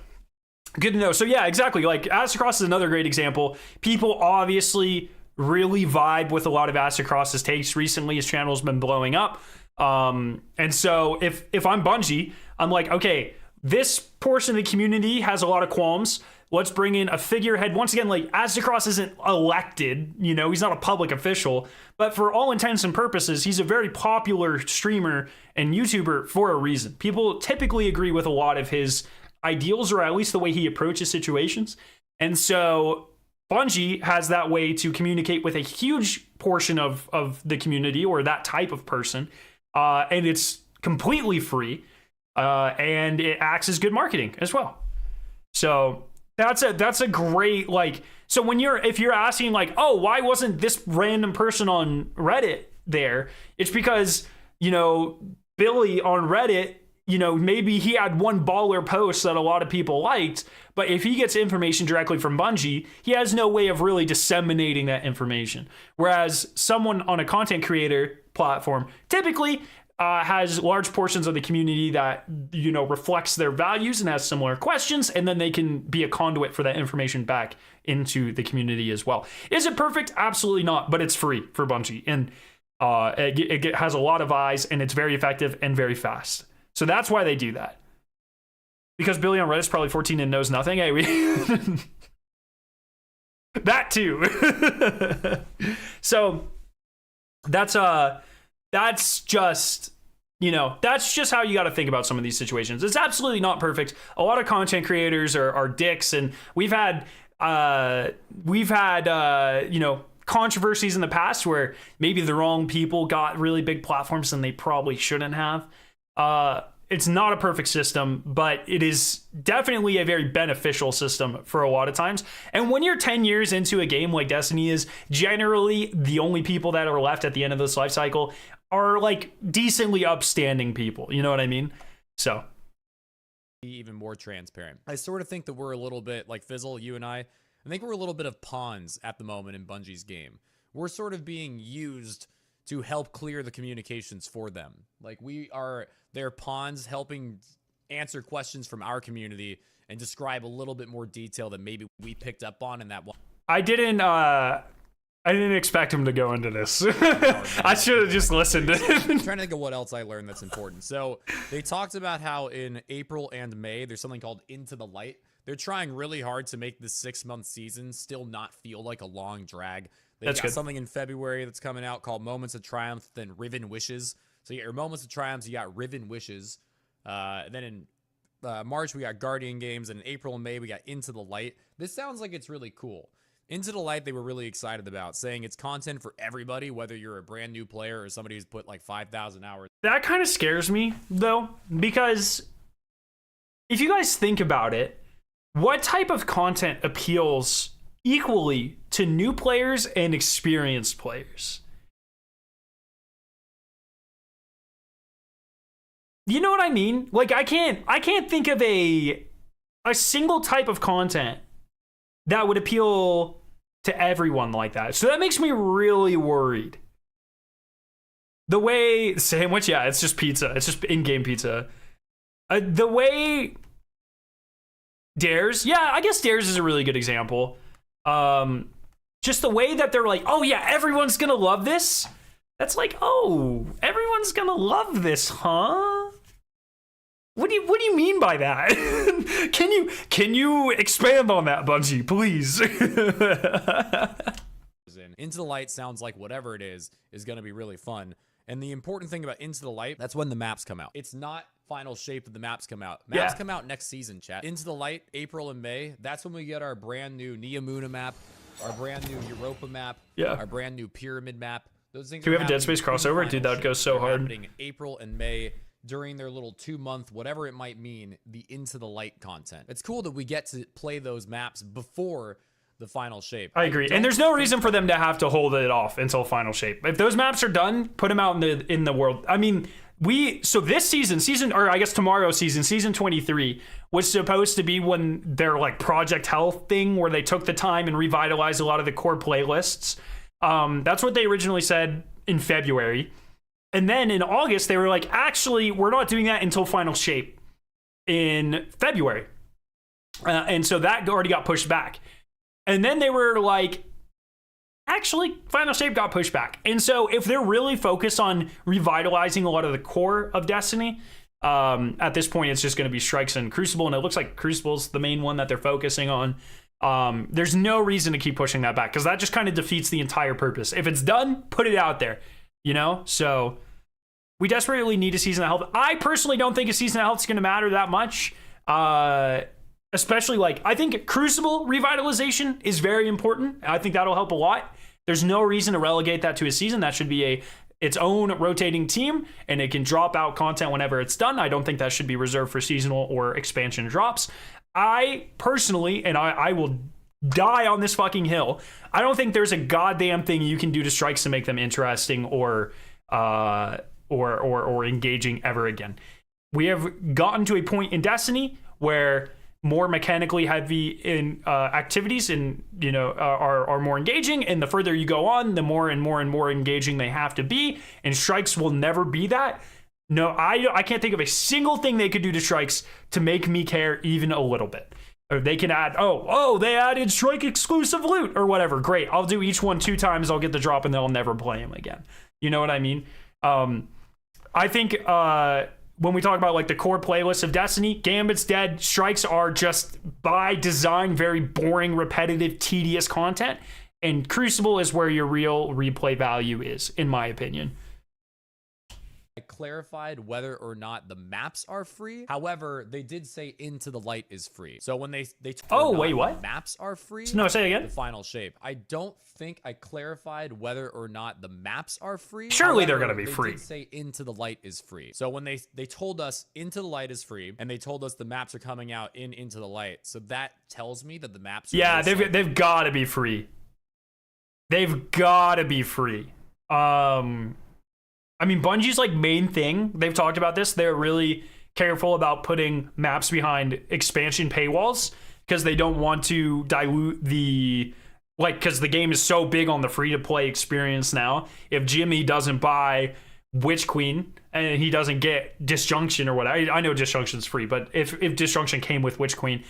Good to know. So yeah, exactly. Like Acid is another great example. People obviously really vibe with a lot of Acid Cross's takes recently. His channel's been blowing up. And so if I'm Bungie, I'm like, okay, this portion of the community has a lot of qualms. Let's bring in a figurehead. Once again, like Acid Cross isn't elected, you know, he's not a public official, but for all intents and purposes, he's a very popular streamer and YouTuber for a reason. People typically agree with a lot of his ideals, or at least the way he approaches situations. And so Bungie has that way to communicate with a huge portion of the community or that type of person, and it's completely free, and it acts as good marketing as well. So that's a great, like, so if you're asking like, oh, why wasn't this random person on Reddit there? It's because, you know, Billy on Reddit, you know, maybe he had one baller post that a lot of people liked, but if he gets information directly from Bungie, he has no way of really disseminating that information. Whereas someone on a content creator platform typically has large portions of the community that, you know, reflects their values and has similar questions, and then they can be a conduit for that information back into the community as well. Is it perfect? Absolutely not, but it's free for Bungie, and it has a lot of eyes, and it's very effective and very fast. So that's why they do that. Because Billy on Reddit's probably 14 and knows nothing. Hey, that too. So that's just, you know, that's just how you got to think about some of these situations. It's absolutely not perfect. A lot of content creators are dicks, and we've had you know, controversies in the past where maybe the wrong people got really big platforms and they probably shouldn't have. It's not a perfect system, but it is definitely a very beneficial system for a lot of times. And when you're 10 years into a game like Destiny is, generally the only people that are left at the end of this life cycle are like decently upstanding people. You know what I mean? So even more transparent. I sort of think that we're a little bit like Fizzle, you and I think we're a little bit of pawns at the moment in Bungie's game. We're sort of being used to help clear the communications for them. Like, we are their pawns helping answer questions from our community and describe a little bit more detail that maybe we picked up on in that one. I didn't expect him to go into this. I should have just listened. I'm trying to think of what else I learned that's important. So they talked about how in April and May, there's something called Into the Light. They're trying really hard to make the 6-month season still not feel like a long drag. They've got something in February that's coming out called Moments of Triumph, then Riven Wishes. So you got your Moments of Triumph, you got Riven Wishes. Then in March, we got Guardian Games, and in April and May, we got Into the Light. This sounds like it's really cool. Into the Light, they were really excited about, saying it's content for everybody, whether you're a brand new player or somebody who's put like 5,000 hours. That kind of scares me, though, because if you guys think about it, what type of content appeals equally to new players and experienced players? You know what I mean? Like, I can't think of a single type of content that would appeal to everyone like that. So that makes me really worried. The way sandwich, yeah, it's just pizza. It's just in-game pizza. The way Dares, yeah, I guess Dares is a really good example. Just the way that they're like, oh yeah, everyone's gonna love this. That's like, oh, everyone's gonna love this, huh? What do you mean by that? Can you expand on that, Bungie, please? Into the Light sounds like whatever it is gonna be really fun. And the important thing about Into the Light, that's when the maps come out. It's not final shape that the maps come out. Maps come out next season, chat. Into the Light, April and May, that's when we get our brand new Neomuna map, our brand new Europa map, our brand new Pyramid map. Those things. Can we have a Dead Space crossover? Dude, that would go so hard. Happening in April and May during their little 2-month, whatever it might mean, the Into the Light content. It's cool that we get to play those maps before the final shape. I agree. And there's no reason for them to have to hold it off until final shape. If those maps are done, put them out in the world. I mean, so this season, or I guess tomorrow's season 23 was supposed to be when their like Project Health thing where they took the time and revitalized a lot of the core playlists. That's what they originally said in February. And then in August, they were like, actually, we're not doing that until final shape in February. And so that already got pushed back. And then they were like, actually, final shape got pushed back. And so if they're really focused on revitalizing a lot of the core of Destiny, at this point, it's just going to be Strikes and Crucible. And it looks like Crucible's the main one that they're focusing on. There's no reason to keep pushing that back because that just kind of defeats the entire purpose. If it's done, put it out there, you know? So we desperately need a Season of Health. I personally don't think a Season of Health is going to matter that much. especially like, I think Crucible revitalization is very important. I think that'll help a lot. There's no reason to relegate that to a season. That should be its own rotating team, and it can drop out content whenever it's done. I don't think that should be reserved for seasonal or expansion drops. I personally, and I will die on this fucking hill, I don't think there's a goddamn thing you can do to strikes to make them interesting or engaging ever again. We have gotten to a point in Destiny where more mechanically heavy in activities and are more engaging, and the further you go on, the more and more and more engaging they have to be, and strikes will never be that. No, I can't think of a single thing they could do to strikes to make me care even a little bit. Or they can add, they added strike exclusive loot or whatever. Great, I'll do each one 2 times, I'll get the drop, and then I'll never play him again. You know what I mean? I think when we talk about like the core playlist of Destiny, Gambit's dead. Strikes are just by design very boring, repetitive, tedious content, and Crucible is where your real replay value is, in my opinion. I clarified whether or not the maps are free. However, they did say Into the Light is free. So when they what? Maps are free. No, say again. The final shape. I don't think I clarified whether or not the maps are free. Surely However, they're gonna be free. They did say Into the Light is free. So when they told us Into the Light is free, and they told us the maps are coming out in Into the Light, so that tells me that the maps are they've got to be free. They've got to be free. I mean, Bungie's like main thing, they've talked about this, they're really careful about putting maps behind expansion paywalls because they don't want to dilute because the game is so big on the free-to-play experience now. If Jimmy doesn't buy Witch Queen and he doesn't get Disjunction or whatever, I know Disjunction's free, but if Disjunction came with Witch Queen,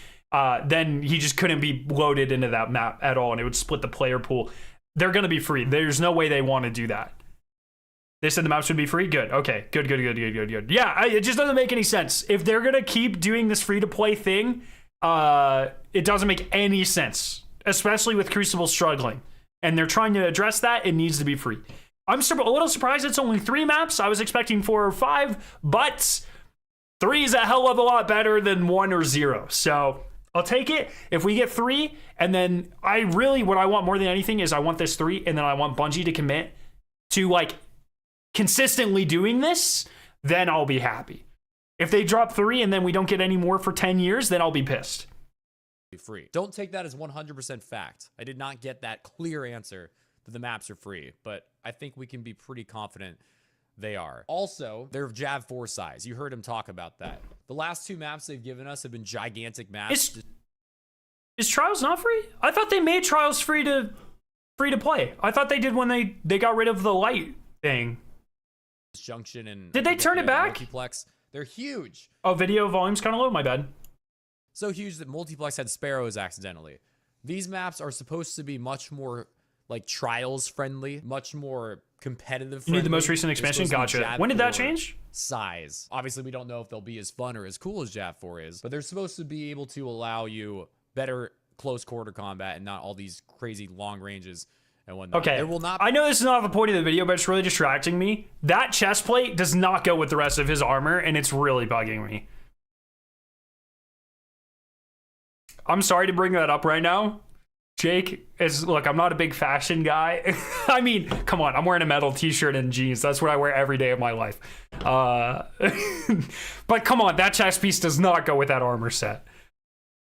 then he just couldn't be loaded into that map at all, and it would split the player pool. They're going to be free. There's no way they want to do that. They said the maps would be free? Good. Okay. Good. Yeah, it just doesn't make any sense. If they're going to keep doing this free-to-play thing, it doesn't make any sense, especially with Crucible struggling. And they're trying to address that. It needs to be free. I'm a little surprised it's only 3 maps. I was expecting 4 or 5, but 3 is a hell of a lot better than 1 or 0. So I'll take it. If we get 3, and then what I want more than anything is I want this 3, and then I want Bungie to commit to like consistently doing this, then I'll be happy. If they drop 3 and then we don't get any more for 10 years, then I'll be pissed. Free. Don't take that as 100% fact. I did not get that clear answer that the maps are free, but I think we can be pretty confident they are. Also, they're Jav 4 size. You heard him talk about that. The last 2 maps they've given us have been gigantic maps. Is Trials not free? I thought they made Trials free to play. I thought they did when they got rid of the light thing. Junction and did they turn it back? Multiplex. They're huge. Oh, video volume's kind of low. My bad. So huge that Multiplex had sparrows accidentally. These maps are supposed to be much more like Trials friendly, much more competitive friendly. You need the most recent expansion? Gotcha. When did that change? Size. Obviously, we don't know if they'll be as fun or as cool as Jav 4 is, but they're supposed to be able to allow you better close quarter combat and not all these crazy long ranges. Okay, there will not. I know this is not the point of the video, but it's really distracting me. That chest plate does not go with the rest of his armor, and it's really bugging me. I'm sorry to bring that up right now. Jake look, I'm not a big fashion guy. I mean, come on, I'm wearing a metal t-shirt and jeans. That's what I wear every day of my life. But come on, that chest piece does not go with that armor set.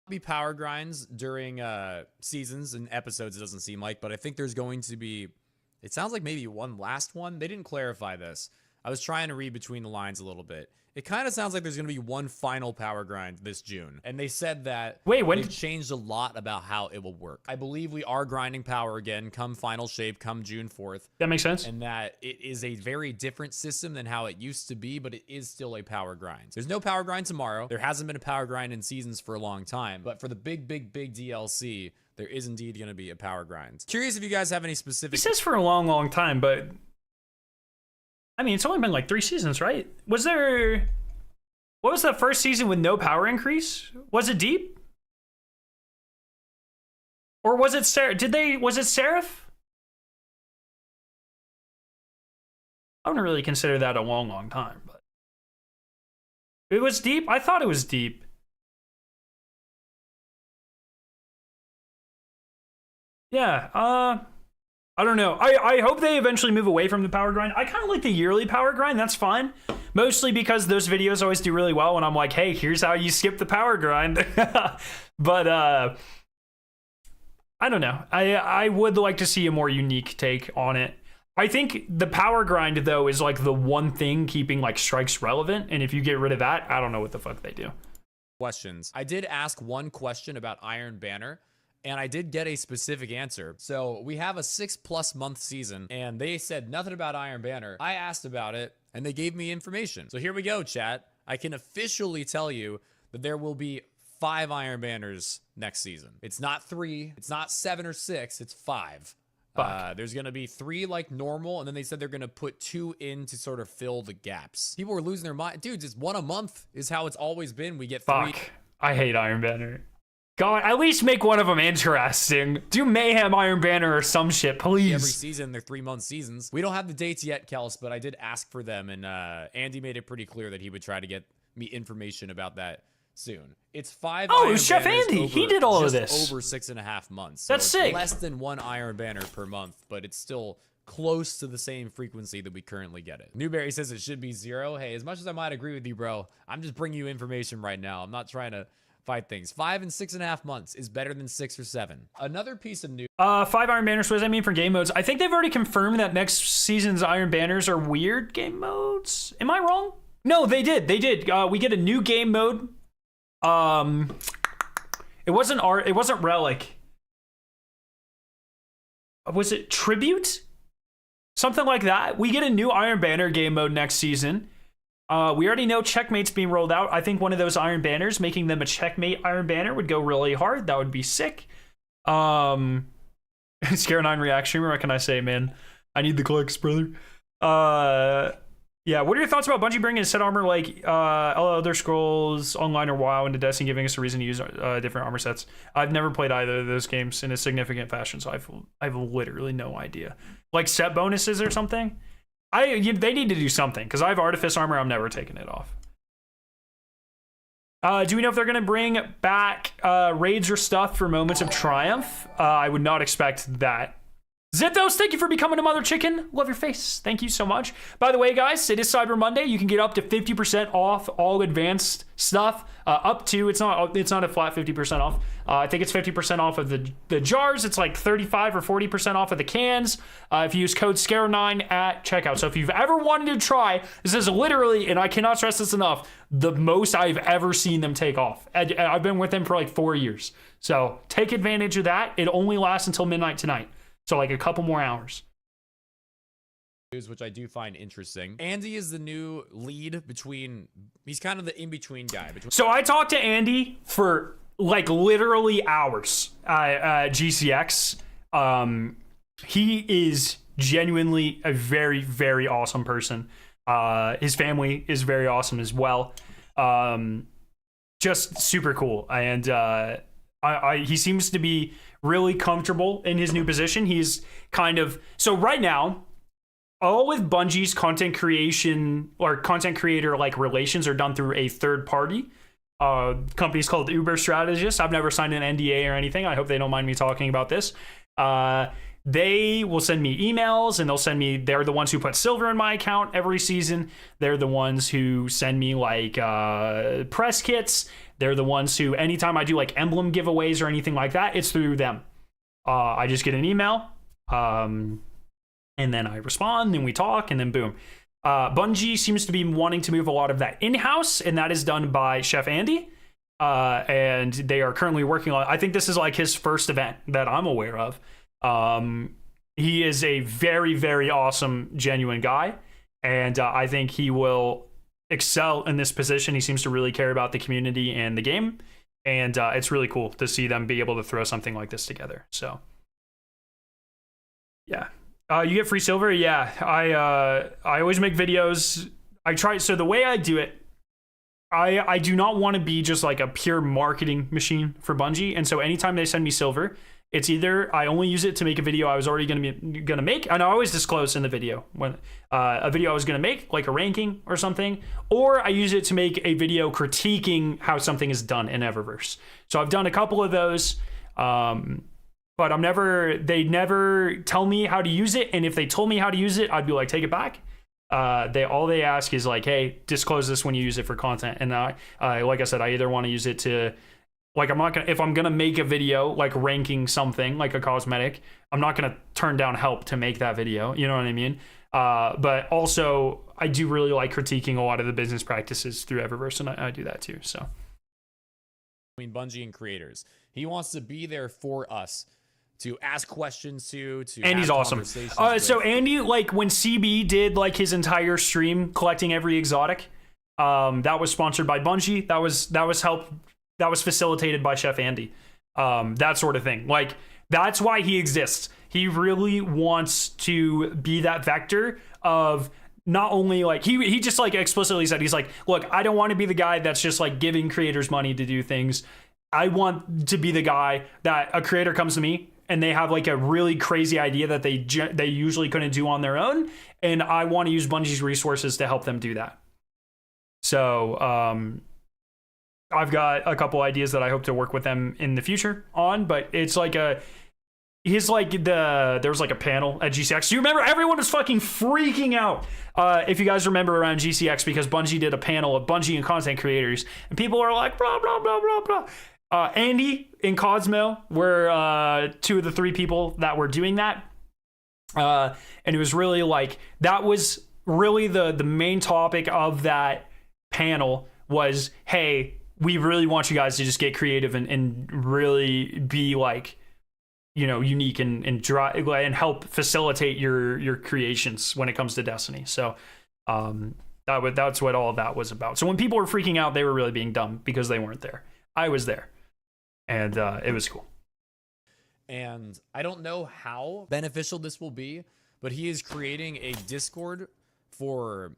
Be power grinds during seasons and episodes, it doesn't seem like, but I think there's going to be, it sounds like maybe one last one. They didn't clarify this. I was trying to read between the lines a little bit. It kind of sounds like there's going to be one final power grind this June. And they said that they've changed a lot about how it will work. I believe we are grinding power again come final shape, come June 4th. That makes sense. And that it is a very different system than how it used to be, but it is still a power grind. There's no power grind tomorrow. There hasn't been a power grind in seasons for a long time. But for the big DLC, there is indeed going to be a power grind. Curious if you guys have any specific... He says for a long, long time, but... I mean, it's only been like 3 seasons, right? What was the first season with no power increase? Was it Deep? Or was it was it Seraph? I wouldn't really consider that a long, long time, but it was Deep? I thought it was Deep. Yeah, I don't know. I hope they eventually move away from the power grind. I kind of like the yearly power grind. That's fine. Mostly because those videos always do really well when I'm like, hey, here's how you skip the power grind. But I don't know. I would like to see a more unique take on it. I think the power grind, though, is like the one thing keeping like strikes relevant. And if you get rid of that, I don't know what the fuck they do. Questions. I did ask one question about Iron Banner, and I did get a specific answer. So we have a 6+ month season, and they said nothing about Iron Banner. I asked about it, and they gave me information. So here we go, chat. I can officially tell you that there will be 5 Iron Banners next season. It's not 3, it's not 7 or 6, it's 5. There's gonna be 3 like normal, and then they said they're gonna put 2 in to sort of fill the gaps. People were losing their mind. Dudes, it's 1 a month is how it's always been. We get 3. Fuck. I hate Iron Banner. God, at least make one of them interesting. Do Mayhem Iron Banner or some shit, please. Every season, they're 3-month seasons. We don't have the dates yet, Kels, but I did ask for them, and Andy made it pretty clear that he would try to get me information about that soon. It's 5 Oh, Iron Chef Banners Andy, over, he did all of just this. over 6.5 months. So That's it's sick. less than 1 Iron Banner per month, but it's still close to the same frequency that we currently get it. Newberry says it should be 0. Hey, as much as I might agree with you, bro, I'm just bringing you information right now. I'm not trying to fight things. 5 and 6.5 months is better than 6 or 7. Another piece of news. 5 Iron Banners, what does that mean for game modes? I think they've already confirmed that next season's Iron Banners are weird game modes. Am I wrong? No, they did. They did. We get a new game mode. It wasn't Relic. Was it Tribute? Something like that. We get a new Iron Banner game mode next season. We already know Checkmate's being rolled out. I think one of those Iron Banners, making them a Checkmate Iron Banner, would go really hard. That would be sick. Scare 9 React streamer, what can I say, man? I need the clicks, brother. Yeah, what are your thoughts about Bungie bringing a set armor like Elder Scrolls Online or WoW into Destiny, giving us a reason to use different armor sets? I've never played either of those games in a significant fashion, so I've literally no idea. Like set bonuses or something? They need to do something, because I have Artifice armor, I'm never taking it off. Do we know if they're going to bring back raids or stuff for Moments of Triumph? I would not expect that. Zithos, thank you for becoming a mother chicken. Love your face. Thank you so much. By the way, guys, it is Cyber Monday. You can get up to 50% off all advanced stuff. Up to, it's not a flat 50% off. I think it's 50% off of the jars. It's like 35 or 40% off of the cans. If you use code SCARE9 at checkout. So if you've ever wanted to try, this is literally, and I cannot stress this enough, the most I've ever seen them take off. I've been with them for like 4 years. So take advantage of that. It only lasts until midnight tonight. So like a couple more hours. Which I do find interesting. Andy is the new lead he's kind of the in-between guy. So I talked to Andy for like literally hours at GCX. He is genuinely a very, very awesome person. His family is very awesome as well. Just super cool. And he seems to be really comfortable in his new position. He's kind of, so right now, all with Bungie's content creation or content creator like relations are done through a third party. Company's called Uber Strategist. I've never signed an NDA or anything. I hope they don't mind me talking about this. They will send me emails and they're the ones who put silver in my account every season. They're the ones who send me like press kits. They're the ones who, anytime I do like emblem giveaways or anything like that, it's through them. I just get an email, and then I respond, and we talk, and then boom. Bungie seems to be wanting to move a lot of that in-house, and that is done by Chef Andy. And they are currently working on, I think this is like his first event that I'm aware of. He is a very, very awesome, genuine guy, and I think he will excel in this position. He seems to really care about the community and the game, and it's really cool to see them be able to throw something like this together. So yeah, you get free silver. Yeah, I always make videos. I try, so the way I do it, I do not want to be just like a pure marketing machine for Bungie, and so anytime they send me silver, it's either I only use it to make a video I was already gonna make, and I always disclose in the video when a video I was gonna make, like a ranking or something, or I use it to make a video critiquing how something is done in Eververse. So I've done a couple of those. but they never tell me how to use it. And if they told me how to use it, I'd be like, take it back. All they ask is like, hey, disclose this when you use it for content. And like I said, I either want to use it to, like, if I'm gonna make a video like ranking something like a cosmetic, I'm not gonna turn down help to make that video. You know what I mean? But also, I do really like critiquing a lot of the business practices through Eververse, and I do that too. So, between Bungie and creators, he wants to be there for us to ask questions to Andy's awesome. So Andy, like when CB did like his entire stream collecting every exotic, that was sponsored by Bungie. That was facilitated by Chef Andy. That sort of thing. Like, that's why he exists. He really wants to be that vector of not only like, he just like explicitly said, he's like, look, I don't want to be the guy that's just like giving creators money to do things. I want to be the guy that a creator comes to me and they have like a really crazy idea that they usually couldn't do on their own. And I want to use Bungie's resources to help them do that. So, I've got a couple ideas that I hope to work with them in the future on, but it's like there was like a panel at GCX. Do you remember? Everyone was fucking freaking out. If you guys remember around GCX, because Bungie did a panel of Bungie and content creators, and people were like, blah, blah, blah, blah, blah. Andy and Cosmo were two of the three people that were doing that. And it was really like, that was really the main topic of that panel was, hey, we really want you guys to just get creative and really be like, you know, unique and help facilitate your creations when it comes to Destiny. So that's what all of that was about. So when people were freaking out, they were really being dumb because they weren't there. I was there, and it was cool. And I don't know how beneficial this will be, but he is creating a Discord for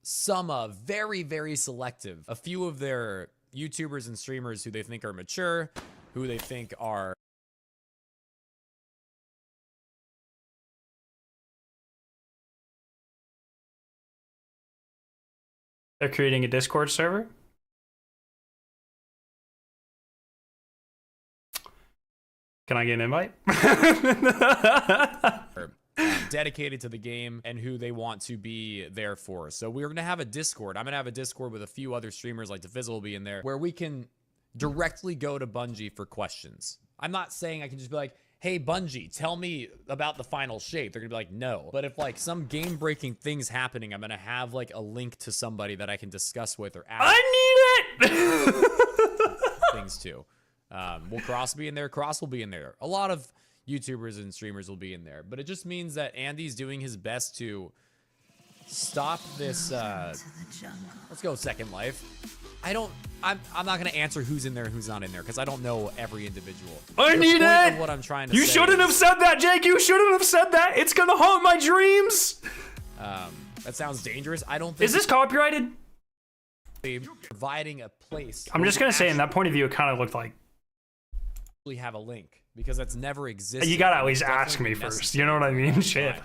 some very, very selective, a few of their YouTubers and streamers who they think are mature, who they think are They're creating a Discord server? Can I get an invite? dedicated to the game and who they want to be there for. So we're going to have a Discord. I'm going to have a Discord with a few other streamers, like Defizzle will be in there, where we can directly go to Bungie for questions. I'm not saying I can just be like, hey, Bungie, tell me about the final shape. They're going to be like, no. But if like some game-breaking thing's happening, I'm going to have like a link to somebody that I can discuss with or ask. I need it! Things too. Will Cross be in there? Cross will be in there. A lot of YouTubers and streamers will be in there. But it just means that Andy's doing his best to stop this. Let's go Second Life. I'm not gonna answer who's in there and who's not in there because I don't know every individual. I need it. What I'm trying to You say shouldn't have said that, Jake. You shouldn't have said that. It's gonna haunt my dreams. That sounds dangerous. I don't think. Is this copyrighted? Providing a place. I'm just gonna say, in that point of view, it kind of looked like. Have a link because that's never existed. You gotta at least ask me first. You know what I mean? Shit.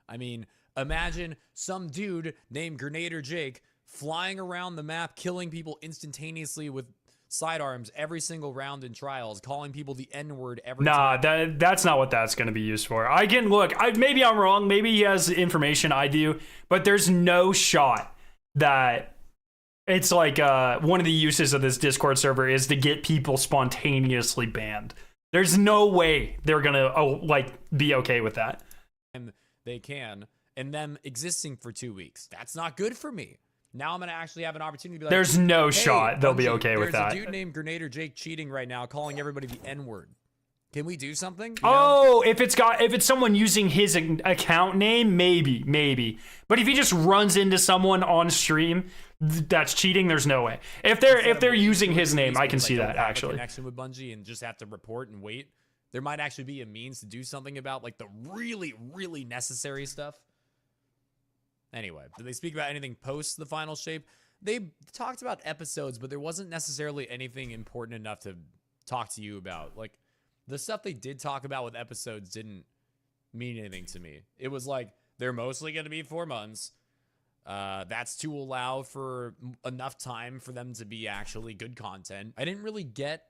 I mean, imagine some dude named Grenader Jake flying around the map, killing people instantaneously with sidearms every single round in trials, calling people the N-word every time. That's not what that's going to be used for. I can look. Maybe I'm wrong. Maybe he has information I do, but there's no shot that it's like one of the uses of this Discord server is to get people spontaneously banned. There's no way they're gonna be okay with that. And they can, and them existing for 2 weeks. That's not good for me. Now I'm going to actually have an opportunity to be like, there's no shot they'll be okay with that. There's a dude named Grenader Jake cheating right now, calling everybody the N-word. Can we do something? If it's someone using his account name, maybe. But if he just runs into someone on stream that's cheating, there's no way. If they're using his name, I can see that actually. Connection with Bungie and just have to report and wait. There might actually be a means to do something about like the really, really necessary stuff. Anyway, did they speak about anything post the final shape? They talked about episodes, but there wasn't necessarily anything important enough to talk to you about. Like, the stuff they did talk about with episodes didn't mean anything to me. It was like, they're mostly going to be 4 months. That's to allow for enough time for them to be actually good content. I didn't really get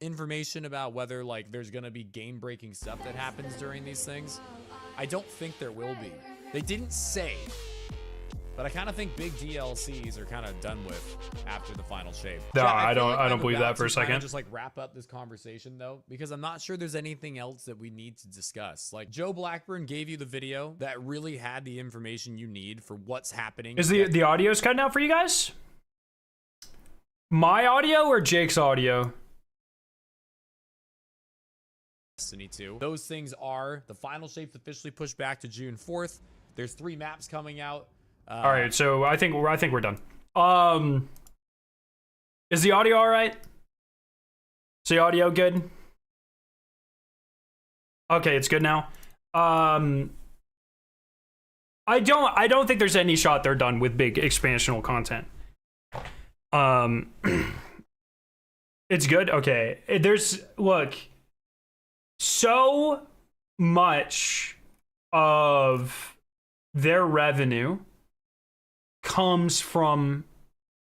information about whether like there's gonna be game-breaking stuff that happens during these things. I don't think there will be. They didn't say, but I kind of think big DLCs are kind of done with after the final shape. No, Chat, I feel like don't I'm believe about that for a to kinda second. Just like wrap up this conversation though, because I'm not sure there's anything else that we need to discuss. Like Joe Blackburn gave you the video that really had the information you need for what's happening. Is the audio's cutting out for you guys? My audio or Jake's audio? Destiny 2. Those things are the final shapes officially pushed back to June 4th. There's 3 maps coming out. All right, so I think we're done. Is the audio all right? Is the audio good? Okay, it's good now. I don't think there's any shot they're done with big expansional content. It's good. Okay, look, so much of their revenue comes from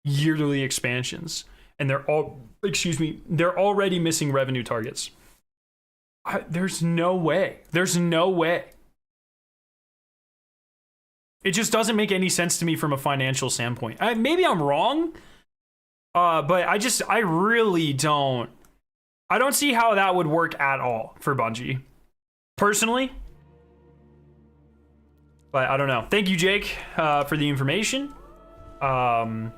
yearly expansions, and they're already missing revenue targets. There's no way. It just doesn't make any sense to me from a financial standpoint. Maybe I'm wrong, but I really don't. I don't see how that would work at all for Bungie, personally. But I don't know. Thank you, Jake, for the information. My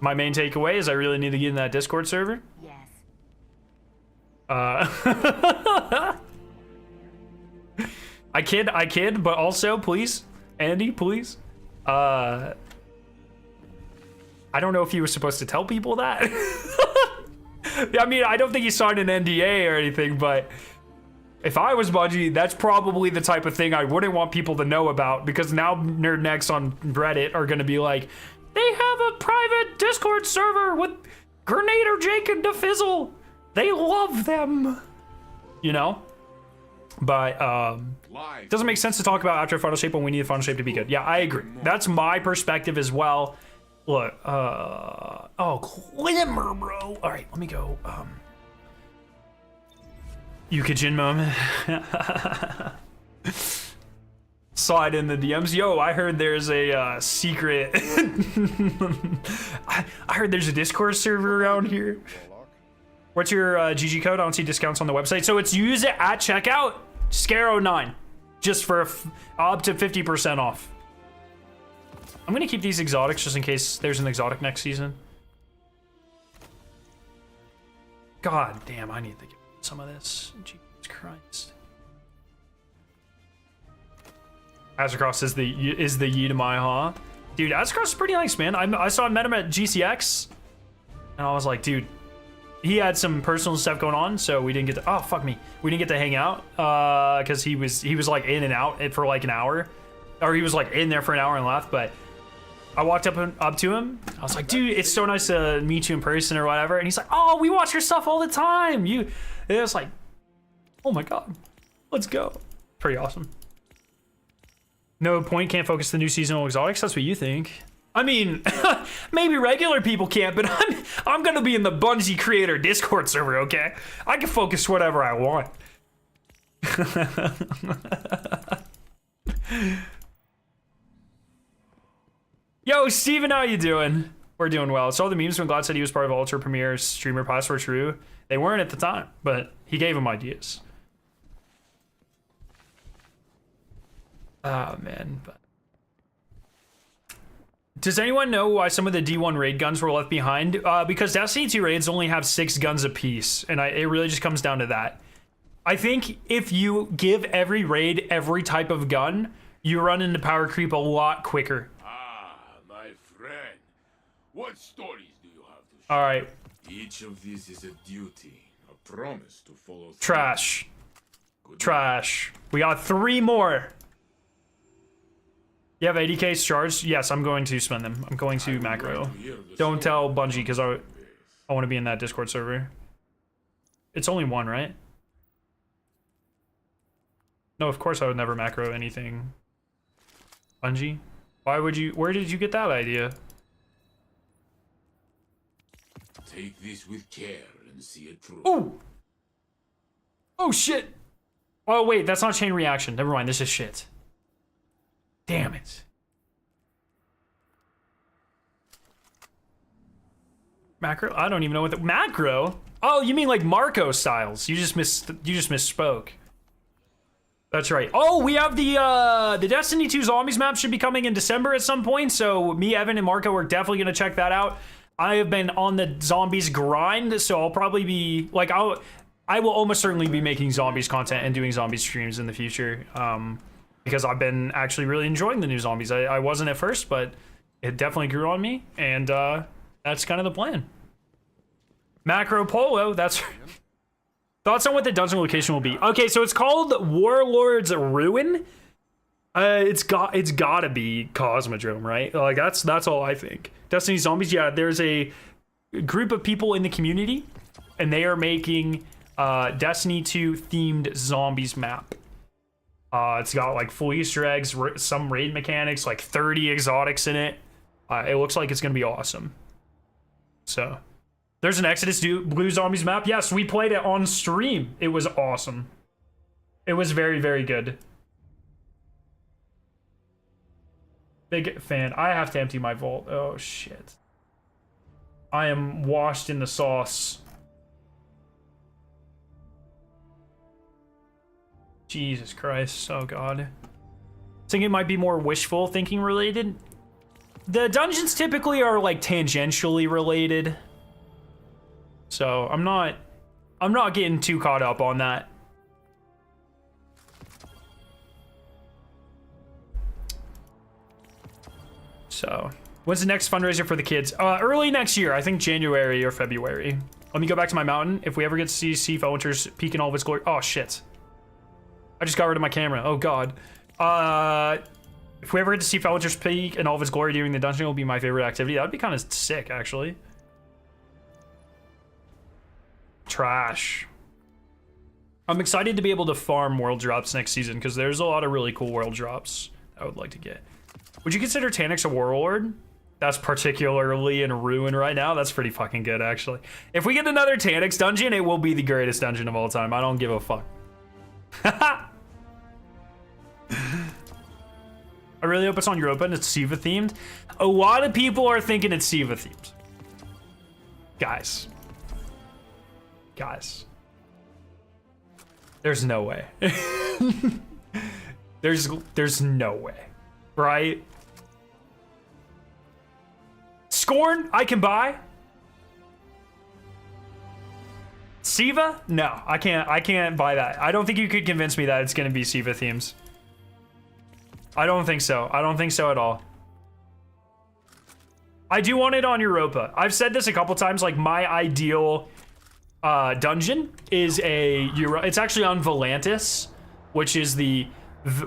main takeaway is I really need to get in that Discord server. Yes. I kid, but also, please, Andy, please. I don't know if he was supposed to tell people that. I mean, I don't think he signed an NDA or anything, but if I was Bungie, that's probably the type of thing I wouldn't want people to know about, because now nerdnecks on Reddit are going to be like, they have a private Discord server with Grenader, Jake, and DeFizzle. They love them. You know? But it doesn't make sense to talk about after Final Shape when we need the Final Shape to be good. Yeah, I agree. That's my perspective as well. Look, oh, Glimmer, bro. All right, let me go. Yukijin moment. Saw it in the DMs. Yo, I heard there's a secret. I heard there's a Discord server around here. What's your GG code? I don't see discounts on the website. So it's use it at checkout, Scaro9, just for up to 50% off. I'm gonna keep these exotics just in case there's an exotic next season. God damn, I need to get some of this. Jesus Christ. Azercross is the Yi to my huh? Dude, Azercross is pretty nice, man. I met him at GCX, and I was like, dude, he had some personal stuff going on, so we didn't get to. Oh fuck me, we didn't get to hang out because he was like in and out for like an hour, or he was like in there for an hour and left. But I walked up to him. I was like, dude, it's so nice to meet you in person or whatever. And he's like, oh, we watch your stuff all the time. It was like, oh my god, let's go. Pretty awesome. No point, can't focus the new seasonal exotics. That's what you think. I mean, maybe regular people can't, but I'm gonna be in the Bungie creator Discord server, okay? I can focus whatever I want. Yo, Steven, how you doing? We're doing well. Saw the memes when Glad said he was part of Ultra Premiere Streamer Pass were true. They weren't at the time, but he gave them ideas. Oh, man. But does anyone know why some of the D1 raid guns were left behind? Because Destiny 2 raids only have 6 guns apiece, and it really just comes down to that. I think if you give every raid every type of gun, you run into power creep a lot quicker. My friend, what stories do you have to share? All right. Each of these is a duty, a promise to follow through. Trash. Good Trash. We got 3 more. You have 80k charged? Yes, I'm going to spend them. I'm going to macro. Don't tell Bungie because I want to be in that Discord server. It's only 1, right? No, of course I would never macro anything. Bungie? Why would you? Where did you get that idea? Take this with care and see it through. Oh! Oh, shit! Oh, wait, that's not chain reaction. Never mind, this is shit. Damn it. Macro? I don't even know what the... Macro? Oh, you mean like Marco styles. You just misspoke. That's right. Oh, we have the Destiny 2 Zombies map should be coming in December at some point, so me, Evan, and Marco are definitely going to check that out. I have been on the Zombies grind, so I'll probably be... Like, I will almost certainly be making Zombies content and doing Zombies streams in the future, because I've been actually really enjoying the new Zombies. I wasn't at first, but it definitely grew on me, and that's kind of the plan. Macro Polo, that's... Thoughts on what the dungeon location will be? Okay, so it's called Warlord's Ruin. It's gotta be Cosmodrome, right? Like, that's all I think. Destiny Zombies, yeah, there's a group of people in the community, and they are making Destiny 2 themed Zombies map. It's got like full Easter eggs, some raid mechanics, like 30 exotics in it. It looks like it's gonna be awesome. So, there's an Exodus Blue Zombies map. Yes, we played it on stream. It was awesome. It was very, very good. Big fan. I have to empty my vault. Oh, shit. I am washed in the sauce. Jesus Christ. Oh, God. I think it might be more wishful thinking related. The dungeons typically are, like, tangentially related. So, I'm not getting too caught up on that. So, when's the next fundraiser for the kids? Early next year, I think January or February. Let me go back to my mountain. If we ever get to see Felwinter's peak in all of its glory. Oh, shit. I just got rid of my camera. Oh, God. If we ever get to see Felwinter's peak in all of its glory during the dungeon, it will be my favorite activity. That would be kind of sick, actually. Trash. I'm excited to be able to farm world drops next season because there's a lot of really cool world drops I would like to get. Would you consider Taniks a warlord? That's particularly in Ruin right now. That's pretty fucking good, actually. If we get another Taniks dungeon, it will be the greatest dungeon of all time. I don't give a fuck. I really hope it's on Europa and it's Siva themed. A lot of people are thinking it's Siva themed. Guys. There's no way. there's no way, right? Scorn, I can buy. Siva? No, I can't buy that. I don't think you could convince me that it's gonna be Siva themes. I don't think so. I don't think so at all. I do want it on Europa. I've said this a couple times, like my ideal dungeon is it's actually on Volantis, which is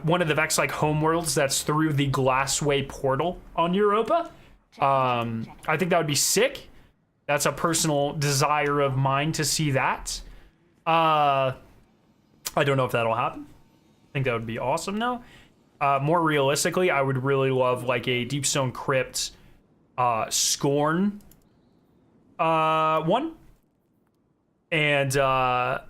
one of the Vex like homeworlds that's through the Glassway portal on Europa. I think that would be sick. That's a personal desire of mine to see that. I don't know if that'll happen. I think that would be awesome though. More realistically, I would really love like a Deepstone Crypt Scorn one. And I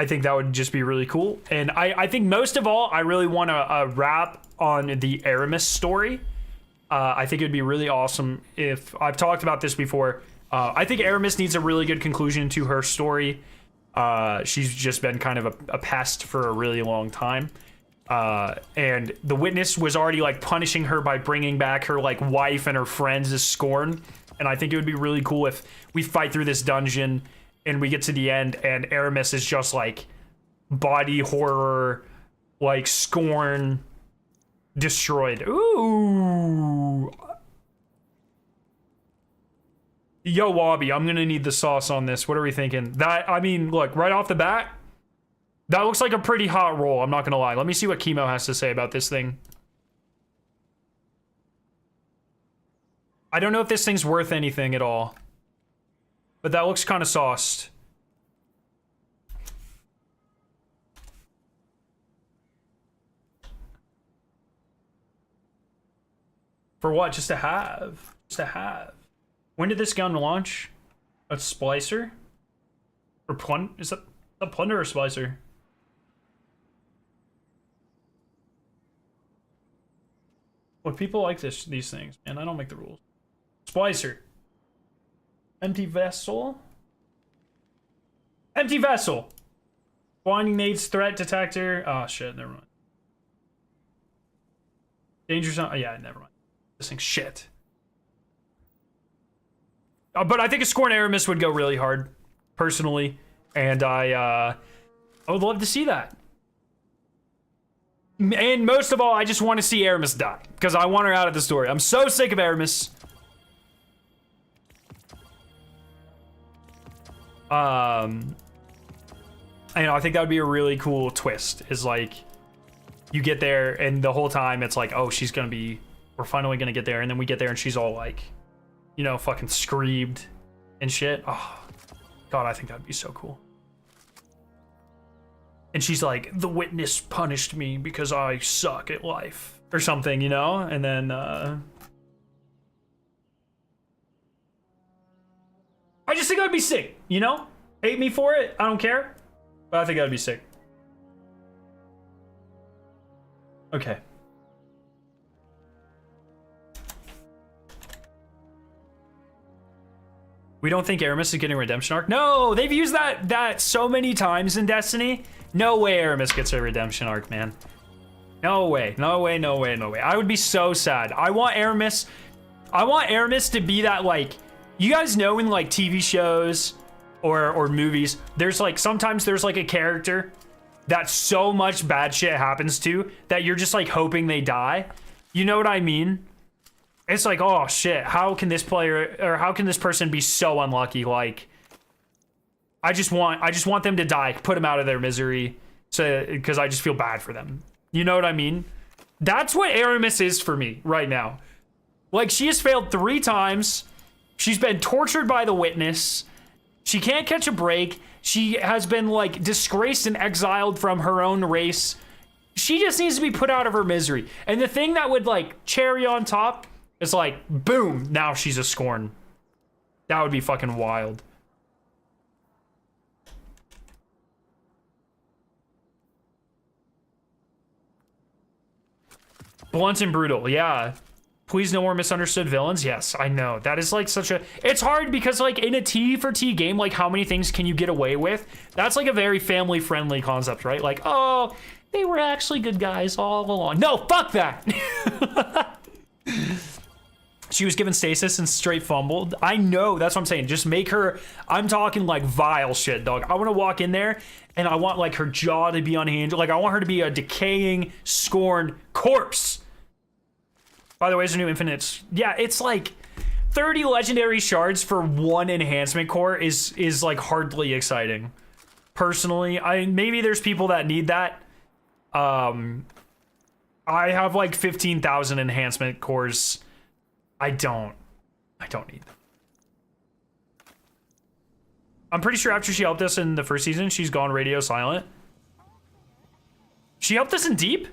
think that would just be really cool. And I think most of all, I really want to wrap on the Aramis story. I think it'd be really awesome if... I've talked about this before. I think Aramis needs a really good conclusion to her story. She's just been kind of a pest for a really long time. And the Witness was already like punishing her by bringing back her like wife and her friends as Scorn. And I think it would be really cool if we fight through this dungeon and we get to the end and Aramis is just like body horror, like Scorn destroyed. Ooh. Yo, Wobby, I'm gonna need the sauce on this. What are we thinking? I mean, look, right off the bat, that looks like a pretty hot roll. I'm not gonna lie. Let me see what Chemo has to say about this thing. I don't know if this thing's worth anything at all, but that looks kind of sauced. For what? Just to have. Just to have. When did this gun launch? A splicer? Or is that a plunder or splicer? Look, people like these things, man. I don't make the rules. Splicer. Empty vessel. Empty vessel. Blinding nades, threat detector. Oh shit, never mind. Danger zone. Oh, yeah, never mind. This thing's shit. But I think a Scorn Aramis would go really hard, personally, and I would love to see that. And most of all, I just want to see Aramis die because I want her out of the story. I'm so sick of Aramis. I think that would be a really cool twist. Is like, you get there and the whole time it's like, oh, we're finally gonna get there, and then we get there and she's all like, you know, fucking screamed and shit. Oh, God, I think that'd be so cool. And she's like, the witness punished me because I suck at life or something, you know? And then, I just think that'd be sick, you know? Hate me for it, I don't care. But I think that'd be sick. Okay. We don't think Aramis is getting a redemption arc? No, they've used that so many times in Destiny. No way Aramis gets a redemption arc, man. No way, no way, no way, no way. I would be so sad. I want Aramis to be that, like, you guys know in like TV shows or movies, there's like, sometimes there's like a character that so much bad shit happens to that you're just like hoping they die. You know what I mean? It's like, oh shit, how can this player, or how can this person be so unlucky? Like, I just want them to die, put them out of their misery, so because I just feel bad for them. You know what I mean? That's what Aramis is for me right now. Like, she has failed 3 times. She's been tortured by the witness. She can't catch a break. She has been like disgraced and exiled from her own race. She just needs to be put out of her misery. And the thing that would like cherry on top is like, boom, now she's a Scorn. That would be fucking wild. Blunt and brutal, yeah. Please no more misunderstood villains. Yes, I know. That is like such a... It's hard because like in a T for T game, like how many things can you get away with? That's like a very family friendly concept, right? Like, oh, they were actually good guys all along. No, fuck that. She was given stasis and straight fumbled. I know, that's what I'm saying. Just make her... I'm talking like vile shit, dog. I want to walk in there and I want like her jaw to be unhinged. Like I want her to be a decaying, scorned corpse. By the way, there's a new infinite. Yeah, it's like 30 legendary shards for 1 enhancement core is like hardly exciting. Personally, maybe there's people that need that. I have like 15,000 enhancement cores. I don't need them. I'm pretty sure after she helped us in the first season, she's gone radio silent. She helped us in Deep?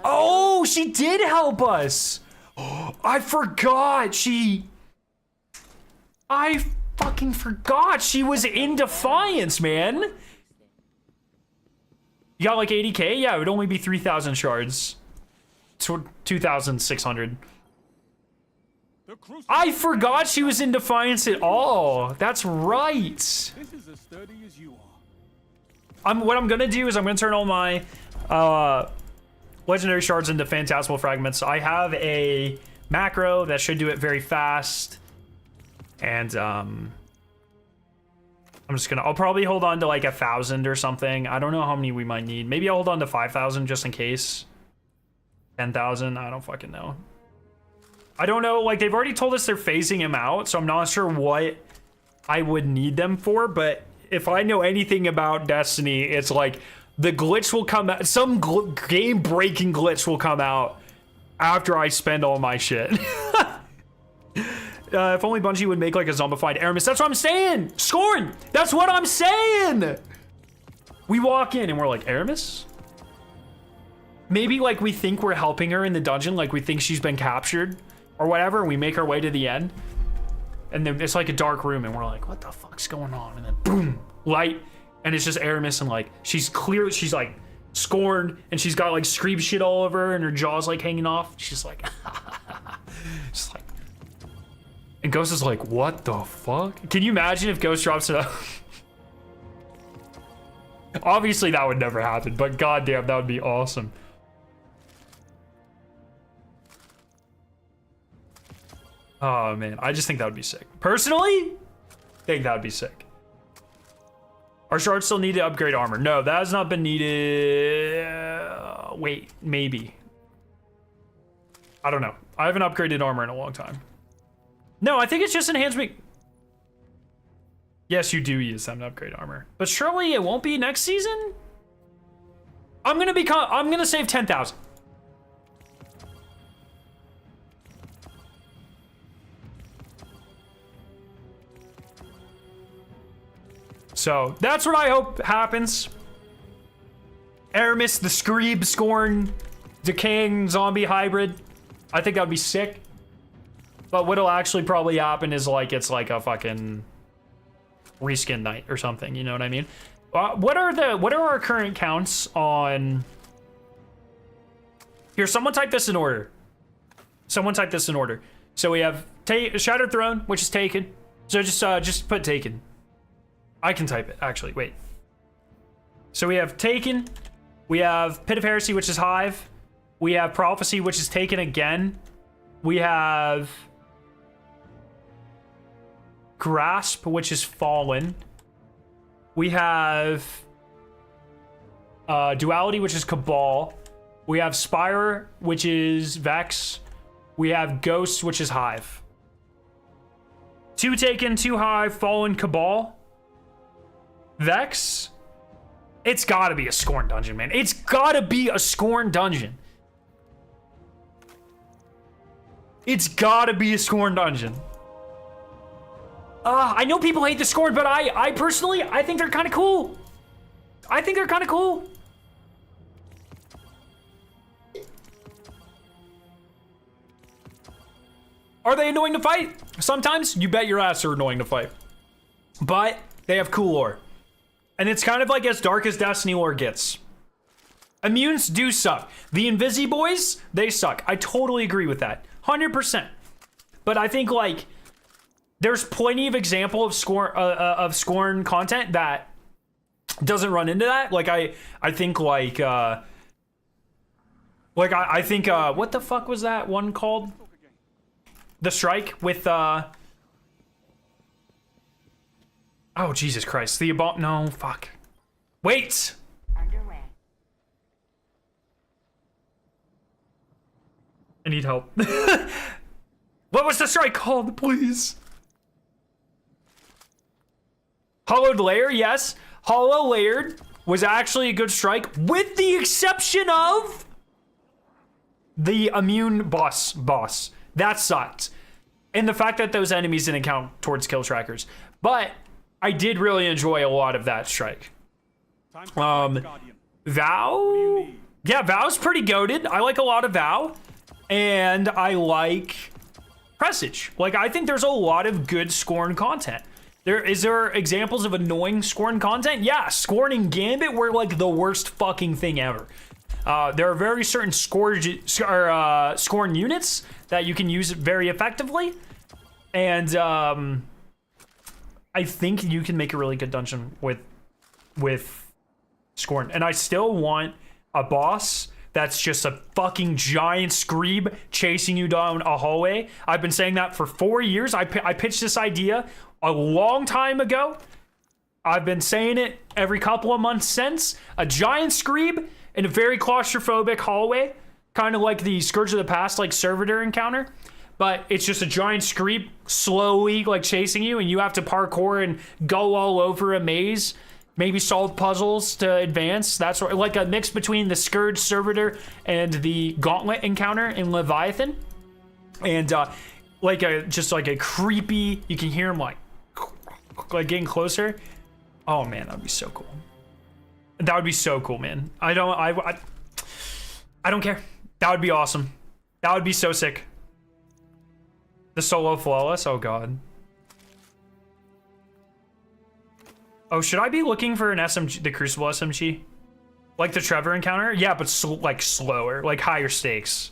Oh, she did help us. I forgot. I fucking forgot. She was in Defiance, man. You got like 80k? Yeah, it would only be 3,000 shards. 2,600. I forgot she was in Defiance at all. That's right. This is as sturdy as you are. What I'm gonna do is I'm gonna turn all my legendary shards into phantasmal fragments. I have a macro that should do it very fast, and I'm just gonna... I'll probably hold on to like 1,000 or something. I don't know how many we might need. Maybe I'll hold on to 5,000 just in case. 10,000. I don't fucking know. I don't know. Like, they've already told us they're phasing him out, so I'm not sure what I would need them for. But if I know anything about Destiny, it's like the glitch will come out. Some game-breaking glitch will come out after I spend all my shit. If only Bungie would make like a zombified Aramis. That's what I'm saying. Scorn. That's what I'm saying. We walk in and we're like, Aramis? Maybe like we think we're helping her in the dungeon. Like we think she's been captured or whatever. And we make our way to the end. And then it's like a dark room, and we're like, what the fuck's going on? And then boom, light, and it's just Aramis, and like she's like scorned, and she's got like scream shit all over her, and her jaw's like hanging off. She's like, just like, and Ghost is like, what the fuck? Can you imagine if Ghost drops it up? Obviously that would never happen, but goddamn, that would be awesome. Oh man, I just think that would be sick. Personally, think that would be sick. Our shards still need to upgrade armor. No, that has not been needed. Wait, maybe. I don't know. I haven't upgraded armor in a long time. No, I think it's just enhancement. Yes, you do use them to upgrade armor, but surely it won't be next season. I'm gonna save 10,000. So that's what I hope happens. Aramis, the Screeb, Scorn, decaying zombie hybrid. I think that would be sick. But what'll actually probably happen is like it's like a fucking reskin night or something. You know what I mean? What are our current counts on? Here, someone type this in order. Someone type this in order. So we have Shattered Throne, which is taken. So just put taken. I can type it, actually, wait. So we have Taken, we have Pit of Heresy, which is Hive, we have Prophecy, which is Taken again, we have Grasp, which is Fallen, we have Duality, which is Cabal, we have Spire, which is Vex, we have Ghost, which is Hive. 2 Taken, 2 Hive, Fallen, Cabal. Vex, it's gotta be a Scorn dungeon, man. It's gotta be a Scorn dungeon. It's gotta be a Scorn dungeon. I know people hate the Scorn, but I personally, I think they're kind of cool. I think they're kind of cool. Are they annoying to fight? Sometimes, you bet your ass they're annoying to fight. But they have cool lore. And it's kind of like as dark as Destiny lore gets. Immunes do suck. The Invisi Boys, they suck. I totally agree with that. 100%. But I think like there's plenty of example of Scorn content that doesn't run into that. Like I think like I think what the fuck was that one called? The Strike with oh, Jesus Christ. No, fuck. Wait! Underway. I need help. What was the strike called, please? Hollowed Lair, yes. Hollow Layered was actually a good strike, with the exception of the immune boss. That sucked. And the fact that those enemies didn't count towards kill trackers. But I did really enjoy a lot of that strike. Vow? Yeah, Vow's pretty goated. I like a lot of Vow. And I like Presage. Like, I think there's a lot of good Scorn content. Is there examples of annoying Scorn content? Yeah, Scorn and Gambit were like the worst fucking thing ever. There are very certain Scorn units that you can use very effectively. And I think you can make a really good dungeon with Scorn. And I still want a boss that's just a fucking giant Screeb chasing you down a hallway. I've been saying that for 4 years. I pitched this idea a long time ago. I've been saying it every couple of months since. A giant Screeb in a very claustrophobic hallway, kind of like the Scourge of the Past, like servitor encounter. But it's just a giant Screeb slowly like chasing you, and you have to parkour and go all over a maze, maybe solve puzzles to advance. That's like a mix between the Scourge servitor and the Gauntlet encounter in Leviathan. And just like a creepy, you can hear him like getting closer. Oh man, that'd be so cool. That would be so cool, man. I don't care. That would be awesome. That would be so sick. The solo flawless, oh god. Oh, should I be looking for an SMG, the Crucible SMG? Like the Trevor encounter? Yeah, but like slower, like higher stakes.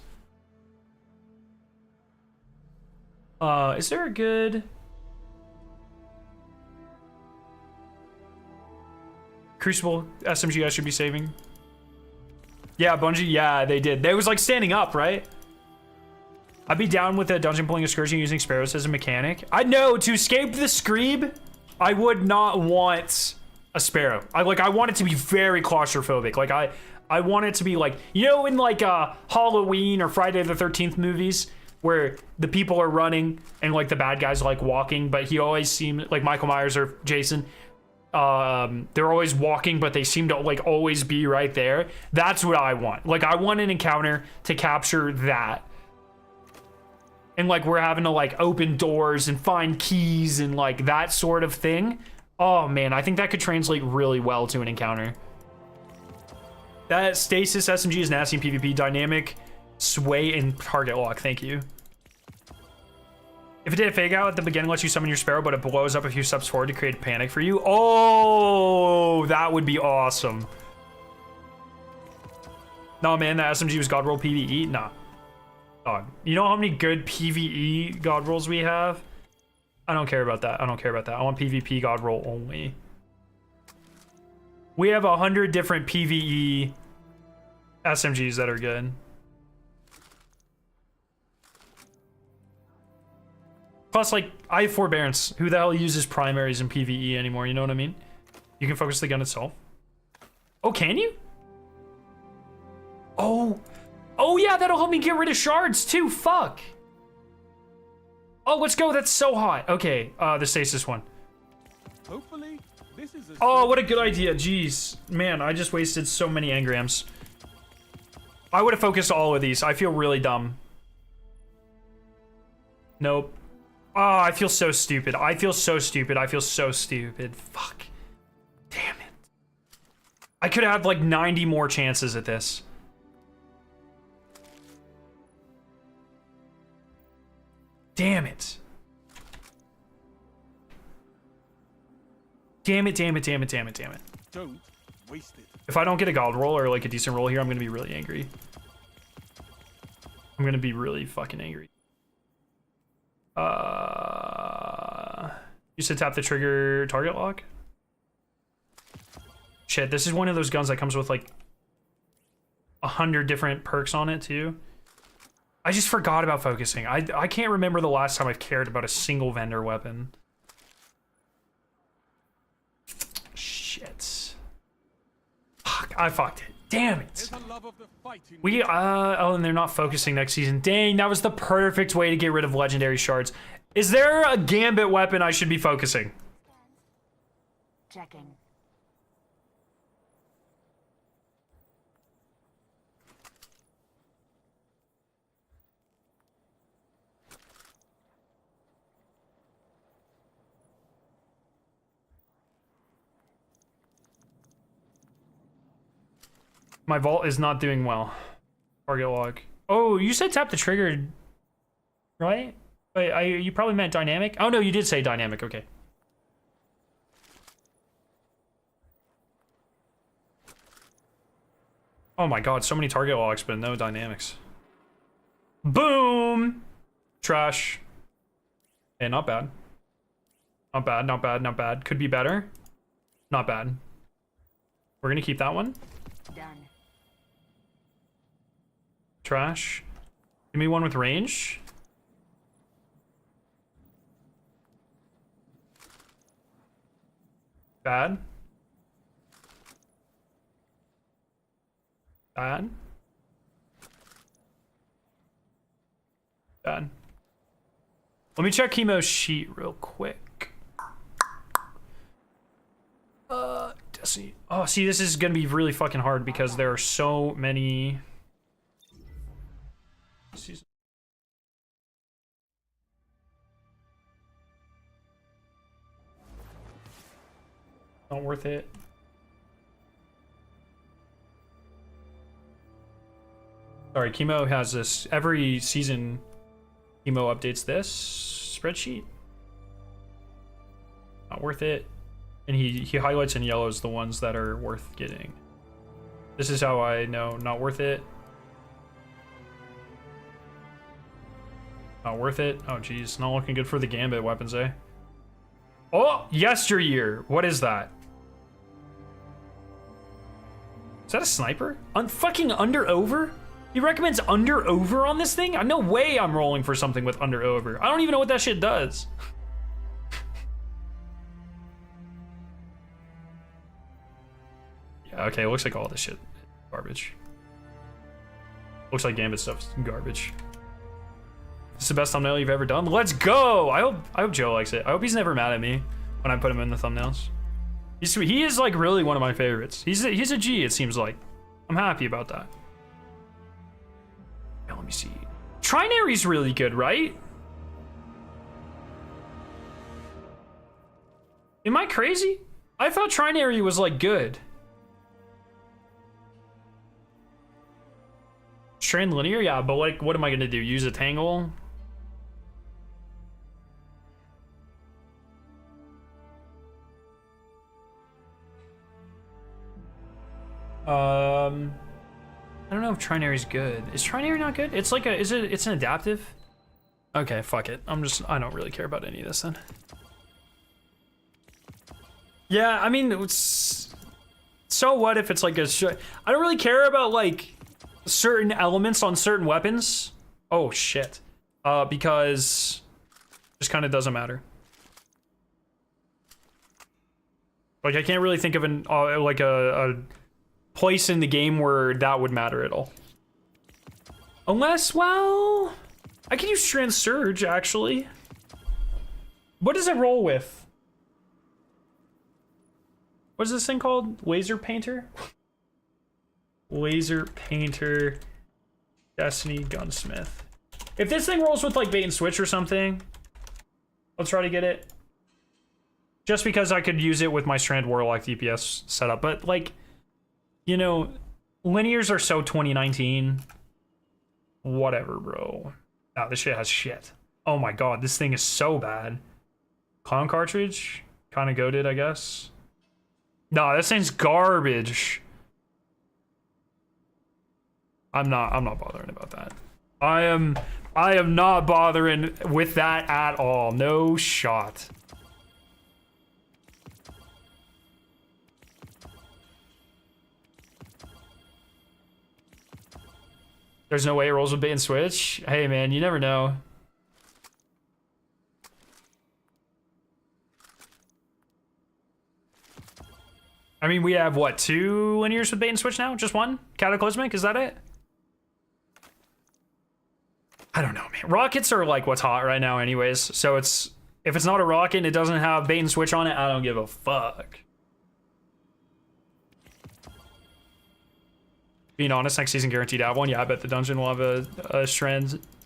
Is there a good... Crucible SMG I should be saving? Yeah, Bungie, yeah, they did. They was like standing up, right? I'd be down with a dungeon pulling excursion using sparrows as a mechanic. I know, to escape the Screeb, I would not want a sparrow. I want it to be very claustrophobic. Like I want it to be like, you know, in like Halloween or Friday the 13th movies where the people are running and like the bad guys are like walking, but he always seems like Michael Myers or Jason. They're always walking, but they seem to like always be right there. That's what I want. Like I want an encounter to capture that. And like we're having to like open doors and find keys and like that sort of thing. Oh man, I think that could translate really well to an encounter. That stasis SMG is nasty in PvP. Dynamic sway and target lock. Thank you. If it did a fake out at the beginning, lets you summon your sparrow, but it blows up a few steps forward to create a panic for you. Oh, that would be awesome. No man, that SMG was god roll PvE. Nah. Dog. You know how many good PvE god rolls we have? I don't care about that. I don't care about that. I want PvP god roll only. We have 100 different PvE SMGs that are good. Plus, like, I have forbearance. Who the hell uses primaries in PvE anymore? You know what I mean? You can focus the gun itself. Oh, can you? Oh. Oh, yeah, that'll help me get rid of shards, too. Fuck. Oh, let's go. That's so hot. Okay, the stasis one. Hopefully, this is oh, what a good idea. Jeez. Man, I just wasted so many engrams. I would have focused all of these. I feel really dumb. Nope. Oh, I feel so stupid. I feel so stupid. I feel so stupid. Fuck. Damn it. I could have like 90 more chances at this. Damn it. Damn it, damn it, damn it, damn it, damn it. Don't waste it. If I don't get a gold roll or like a decent roll here, I'm gonna be really angry. I'm gonna be really fucking angry. You said tap the trigger target lock? Shit, this is one of those guns that comes with like 100 different perks on it too. I just forgot about focusing. I can't remember the last time I've cared about a single vendor weapon. Shit. Fuck, I fucked it. Damn it. Oh, and they're not focusing next season. Dang, that was the perfect way to get rid of legendary shards. Is there a gambit weapon I should be focusing? Checking. My vault is not doing well. Target lock. Oh, you said tap the trigger, right? Wait, you probably meant dynamic? Oh no, you did say dynamic, okay. Oh my god, so many target locks, but no dynamics. Boom! Trash. Hey, not bad. Not bad, not bad, not bad. Could be better. Not bad. We're gonna keep that one. Done. Trash. Give me one with range. Bad. Bad. Bad. Let me check Chemo's sheet real quick. Destiny. Oh, see, this is gonna be really fucking hard because there are so many. Not worth it. Sorry, Chemo has this every season. Chemo updates this spreadsheet. Not worth it. And he highlights in yellows the ones that are worth getting. This is how I know not worth it. Not worth it. Oh, geez. Not looking good for the Gambit weapons, eh? Oh, yesteryear. What is that? Is that a sniper? Fucking under over? He recommends under over on this thing? No way I'm rolling for something with under over. I don't even know what that shit does. Yeah, okay, it looks like all this shit garbage. Looks like Gambit stuff's garbage. This is the best thumbnail you've ever done? Let's go! I hope Joe likes it. I hope he's never mad at me when I put him in the thumbnails. He is like really one of my favorites. He's a G, it seems like. I'm happy about that. Now let me see. Trinary's really good, right? Am I crazy? I thought Trinary was like good. Strand linear, yeah, but like, what am I gonna do? Use a tangle? I don't know if Trinary's good. Is Trinary not good? It's like it's an adaptive? Okay, fuck it. I don't really care about any of this then. Yeah, I mean, so what if it's like I don't really care about like certain elements on certain weapons. Oh shit. Because it just kind of doesn't matter. Like I can't really think of like a place in the game where that would matter at all. Unless, well, I could use Strand Surge actually. What does it roll with? What is this thing called? Laser Painter? Laser Painter Destiny Gunsmith. If this thing rolls with like bait and switch or something, I'll try to get it. Just because I could use it with my Strand Warlock DPS setup. But like, you know, linears are so 2019. Whatever, bro. Nah, this shit has shit. Oh my god, this thing is so bad. Clown cartridge? Kind of goated, I guess. Nah, this thing's garbage. I'm not bothering about that. I am not bothering with that at all. No shot. There's no way it rolls with bait and switch. Hey man, you never know. I mean, we have what, 2 linears with bait and switch now? Just one? Cataclysmic, is that it? I don't know, man. Rockets are like what's hot right now anyways. So if it's not a rocket and it doesn't have bait and switch on it, I don't give a fuck. Being honest, next season guaranteed to have one. Yeah, I bet the dungeon will have a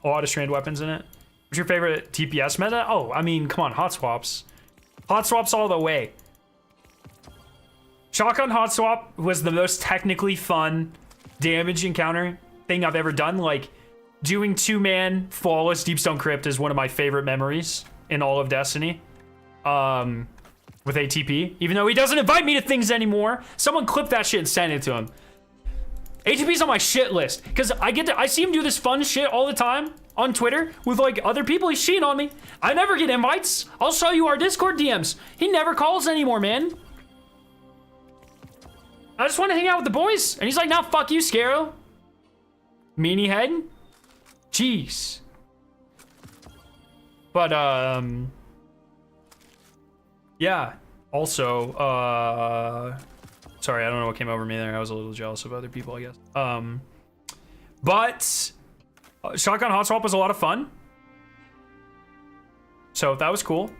lot of strand weapons in it. What's your favorite TPS meta? Oh, I mean, come on, hot swaps. Hot swaps all the way. Shotgun hot swap was the most technically fun damage encounter thing I've ever done. Like, doing 2-man flawless Deepstone Crypt is one of my favorite memories in all of Destiny. With ATP. Even though he doesn't invite me to things anymore. Someone clip that shit and send it to him. ATP's on my shit list because I see him do this fun shit all the time on Twitter with like other people. He's cheating on me. I never get invites. I'll show you our Discord DMs. He never calls anymore, man. I just want to hang out with the boys. And he's like, nah, fuck you, Scaro. Meanie head. Jeez. But, yeah. Also, sorry, I don't know what came over me there. I was a little jealous of other people, I guess. But Shotgun Hot Swap was a lot of fun. So that was cool.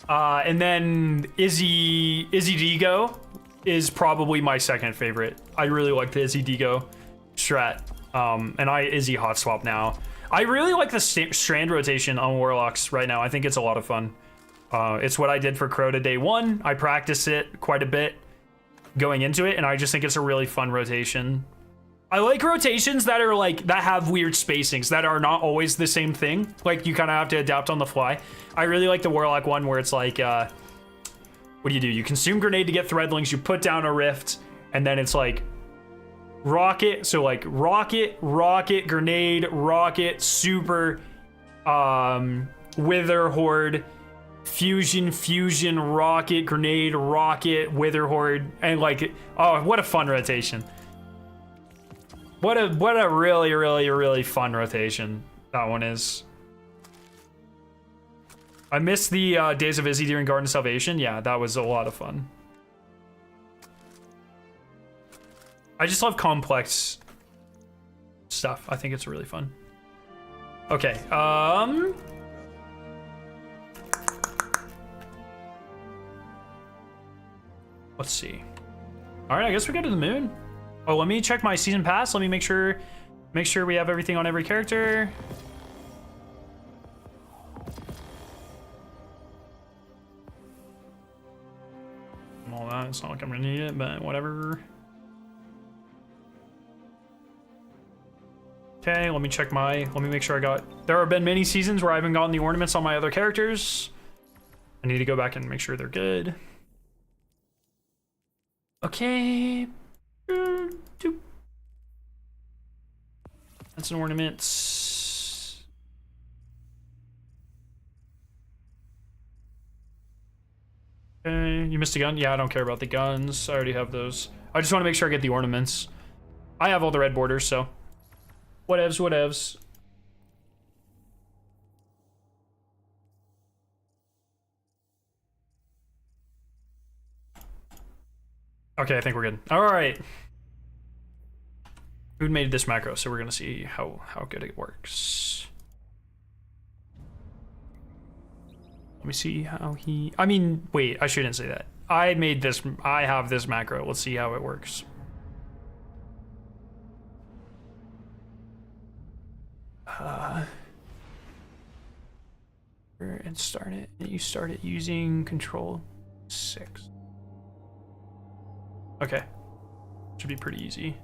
And then Izzy Digo is probably my second favorite. I really like the Izzy Digo strat. And I Izzy Hot Swap now. I really like the strand rotation on Warlocks right now. I think it's a lot of fun. It's what I did for Crota day 1. I practiced it quite a bit going into it, and I just think it's a really fun rotation. I like rotations that are like, that have weird spacings, that are not always the same thing. Like, you kind of have to adapt on the fly. I really like the Warlock one where it's like, what do? You consume grenade to get threadlings, you put down a rift, and then it's like rocket, so like rocket, grenade, rocket, super, wither horde, fusion, rocket, grenade, rocket, wither horde, and like, oh, what a fun rotation. What a really fun rotation that one is. I missed the Days of Izzy during Garden of Salvation. Yeah, that was a lot of fun. I just love complex stuff. I think it's really fun. Okay, let's see. All right, I guess we go to the moon. Oh, let me check my season pass. Let me make sure we have everything on every character. And all that. It's not like I'm gonna need it, but whatever. Okay, let me make sure I got. There have been many seasons where I haven't gotten the ornaments on my other characters. I need to go back and make sure they're good. Okay. That's an ornament. Okay, you missed a gun? Yeah, I don't care about the guns. I already have those. I just want to make sure I get the ornaments. I have all the red borders, so whatevs. Okay, I think we're good. All right. Food made this macro, so we're gonna see how good it works. Let me see how he. I mean, wait, I shouldn't say that. I made this. I have this macro. Let's see how it works. And start it. And you start it using Control 6. Okay, should be pretty easy.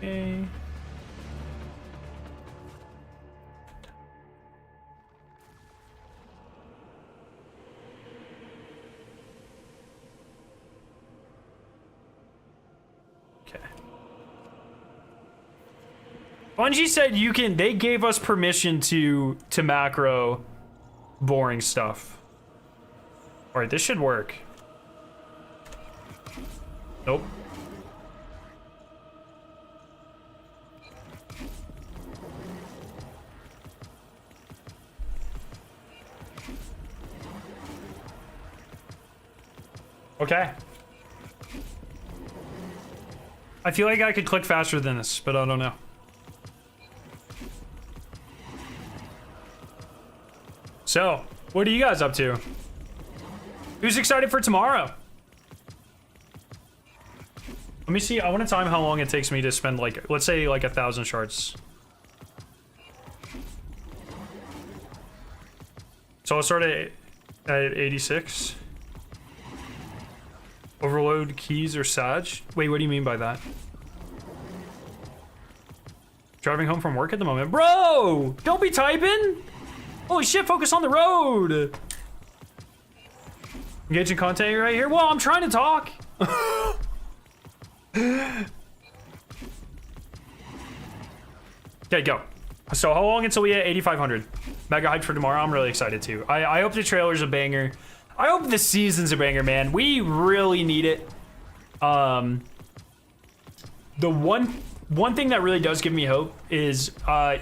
Okay. Bungie said you can. They gave us permission to macro boring stuff. All right, this should work. Nope. Okay. I feel like I could click faster than this, but I don't know. So, what are you guys up to? Who's excited for tomorrow? Let me see. I want to time how long it takes me to spend, like, let's say, like 1,000 shards. So I'll start at 86. Overload keys or Sag? Wait, what do you mean by that? Driving home from work at the moment. Bro! Don't be typing! Holy shit, focus on the road! Engaging content right here? Well, I'm trying to talk! Okay, go. So how long until we hit 8,500? Mega hyped for tomorrow. I'm really excited too. I hope the trailer's a banger. I hope the season's a banger, man. We really need it. The one thing that really does give me hope is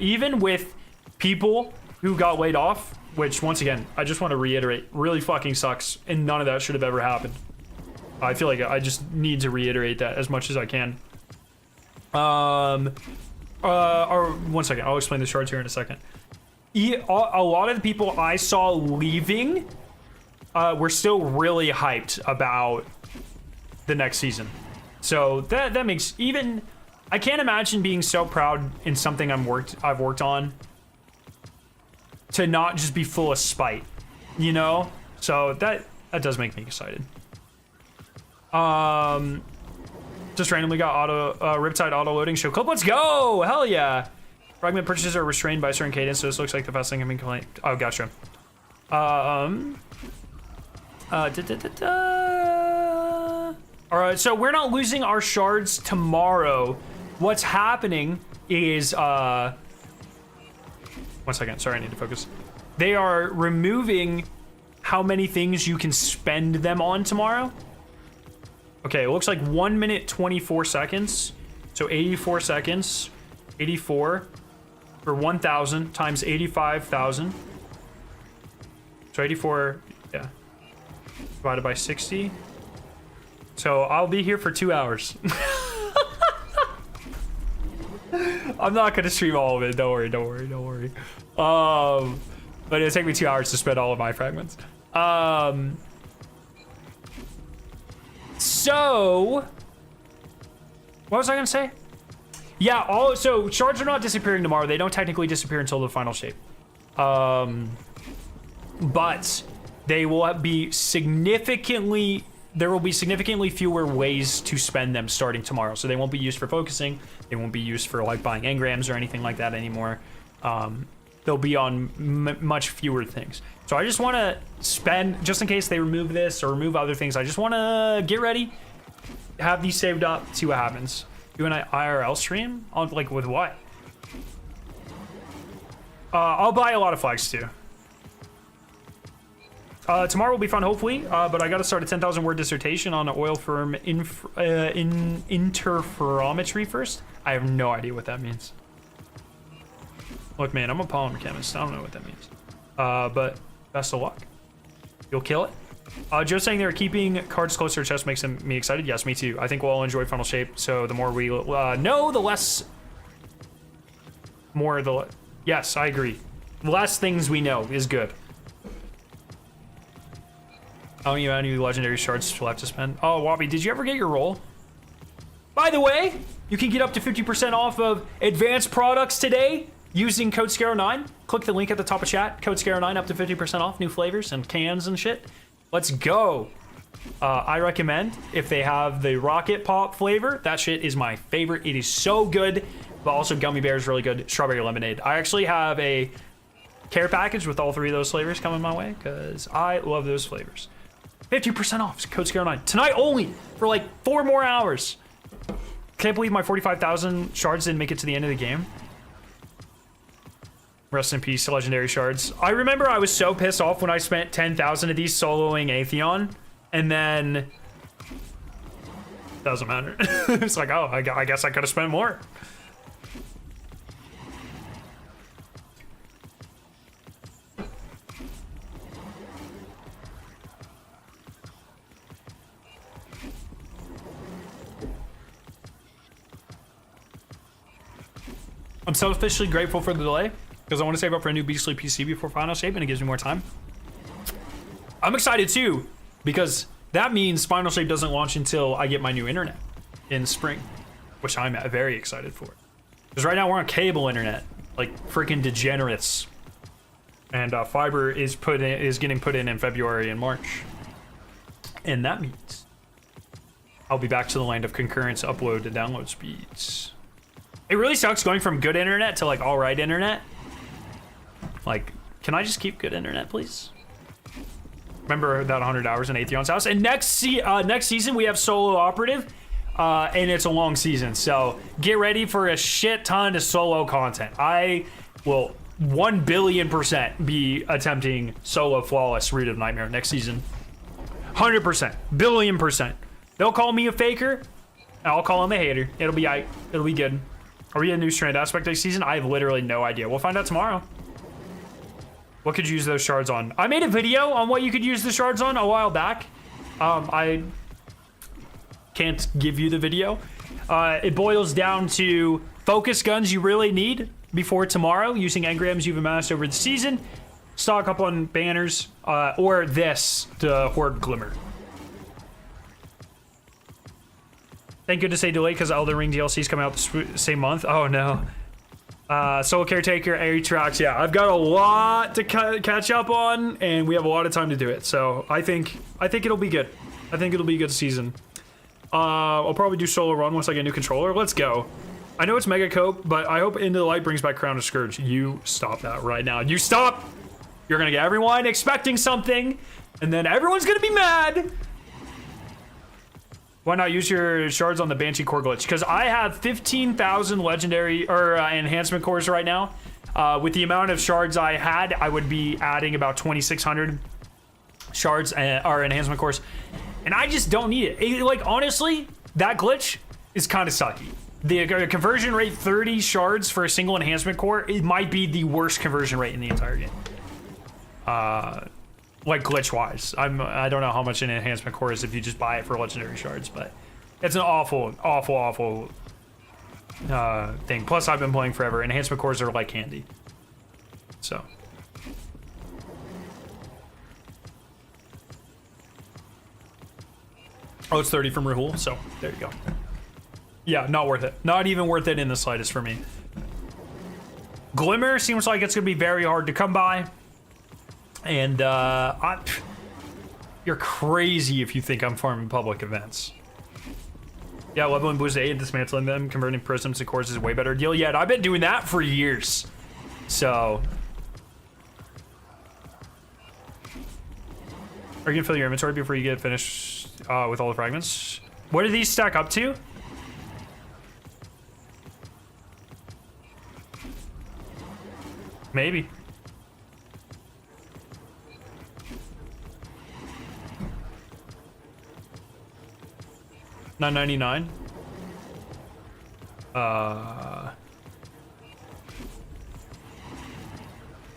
even with people who got laid off, which once again, I just want to reiterate, really fucking sucks, and none of that should have ever happened. I feel like I just need to reiterate that as much as I can. Or one second, I'll explain the shards here in a second. A lot of the people I saw leaving were still really hyped about the next season. So that makes even, I can't imagine being so proud in something I've worked on to not just be full of spite, you know? So that does make me excited. Just randomly got Riptide auto loading show clip. Let's go! Hell yeah! Fragment purchases are restrained by a certain cadence, so this looks like the best thing can be claimed. Oh, gotcha. All right, so we're not losing our shards tomorrow. What's happening is, 1 second, sorry, I need to focus. They are removing how many things you can spend them on tomorrow. Okay, it looks like 1 minute, 24 seconds. So 84 seconds, 84 for 1,000 times 85,000. So 84, yeah, divided by 60. So I'll be here for 2 hours. I'm not gonna stream all of it. Don't worry, don't worry, don't worry. But it'll take me 2 hours to spend all of my fragments. So what was I gonna say? Yeah, so shards are not disappearing tomorrow. They don't technically disappear until the final shape. But they will be significantly, there will be significantly fewer ways to spend them starting tomorrow. So they won't be used for focusing. They won't be used for like buying engrams or anything like that anymore. They'll be on much fewer things. So I just want to spend, just in case they remove this or remove other things, I just want to get ready, have these saved up, see what happens. Do an IRL stream? On, like, with what? I'll buy a lot of flags too. Tomorrow will be fun, hopefully, but I got to start a 10,000 word dissertation on oil firm interferometry first. I have no idea what that means. Look, man, I'm a polymer chemist. I don't know what that means. But best of luck. You'll kill it. Joe's saying they're keeping cards closer to chest makes me excited. Yes, me too. I think we'll all enjoy final shape. So the more we know, the less. Yes, I agree. The less things we know is good. I don't even have any legendary shards left to spend. Oh, Wabi, did you ever get your roll? By the way, you can get up to 50% off of advanced products today using code SCARO9. Click the link at the top of chat. Code SCARO9 up to 50% off, new flavors and cans and shit. Let's go. I recommend if they have the rocket pop flavor, that shit is my favorite. It is so good, but also gummy bear is really good. Strawberry lemonade. I actually have a care package with all 3 of those flavors coming my way because I love those flavors. 50% off, code SCARO9. Tonight only for like 4 more hours. Can't believe my 45,000 shards didn't make it to the end of the game. Rest in peace, legendary shards. I remember I was so pissed off when I spent 10,000 of these soloing Atheon, and then doesn't matter. It's like, oh, I guess I could have spent more. I'm selfishly grateful for the delay because I want to save up for a new Beastly PC before final shape, and it gives me more time. I'm excited too because that means final shape doesn't launch until I get my new internet in spring, which I'm very excited for. Because right now we're on cable internet, like freaking degenerates, and fiber is getting put in February and March, and that means I'll be back to the land of concurrent upload to download speeds. It really sucks going from good internet to like all right internet. Like, can I just keep good internet, please? Remember that 100 hours in Atheon's house. And next season we have solo operative, and it's a long season. So get ready for a shit ton of solo content. I will 1 billion% be attempting solo flawless Root of Nightmare next season. 100%, billion%. They'll call me a faker, and I'll call him a hater. It'll be good. Are we a new strand aspect next season? I have literally no idea. We'll find out tomorrow. What could you use those shards on? I made a video on what you could use the shards on a while back. I can't give you the video. It boils down to focus guns you really need before tomorrow, using engrams you've amassed over the season. Stock up on banners, or this, the Horde Glimmer. Thank goodness they delayed because Elden Ring DLC's coming out the same month. Oh no. Soul Caretaker, Aerotrax. Yeah, I've got a lot to catch up on, and we have a lot of time to do it. So I think it'll be good. I think it'll be a good season. I'll probably do solo run once I get a new controller. Let's go. I know it's Mega Cope, but I hope Into the Light brings back Crown of Scourge. You stop that right now. You stop! You're gonna get everyone expecting something, and then everyone's gonna be mad. Why not use your shards on the Banshee core glitch? Because I have 15,000 legendary or enhancement cores right now. With the amount of shards I had, I would be adding about 2,600 shards or enhancement cores, and I just don't need it. Like, honestly, that glitch is kind of sucky. The conversion rate 30 shards for a single enhancement core, it might be the worst conversion rate in the entire game. Like glitch wise, I don't know how much an enhancement core is if you just buy it for legendary shards, but it's an awful thing. Plus, I've been playing forever. Enhancement cores are like candy. So. Oh, it's 30 from Rahul, so there you go. Yeah, not worth it. Not even worth it in the slightest for me. Glimmer seems like it's gonna be very hard to come by. And you're crazy if you think I'm farming public events. Yeah, leveling boost 8 and dismantling them, converting prisms to cores is a way better deal. Yeah, and I've been doing that for years. So. Are you gonna fill your inventory before you get finished with all the fragments? What do these stack up to? Maybe. $9.99.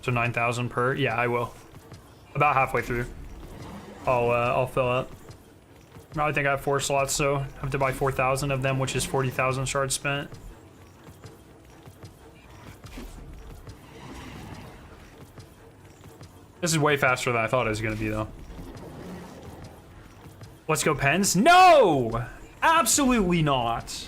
So 9,000 per. Yeah, I will. About halfway through. I'll fill up. Now I think I have 4 slots, so I have to buy 4,000 of them, which is 40,000 shards spent. This is way faster than I thought it was gonna be, though. Let's go, Pens. No! Absolutely not.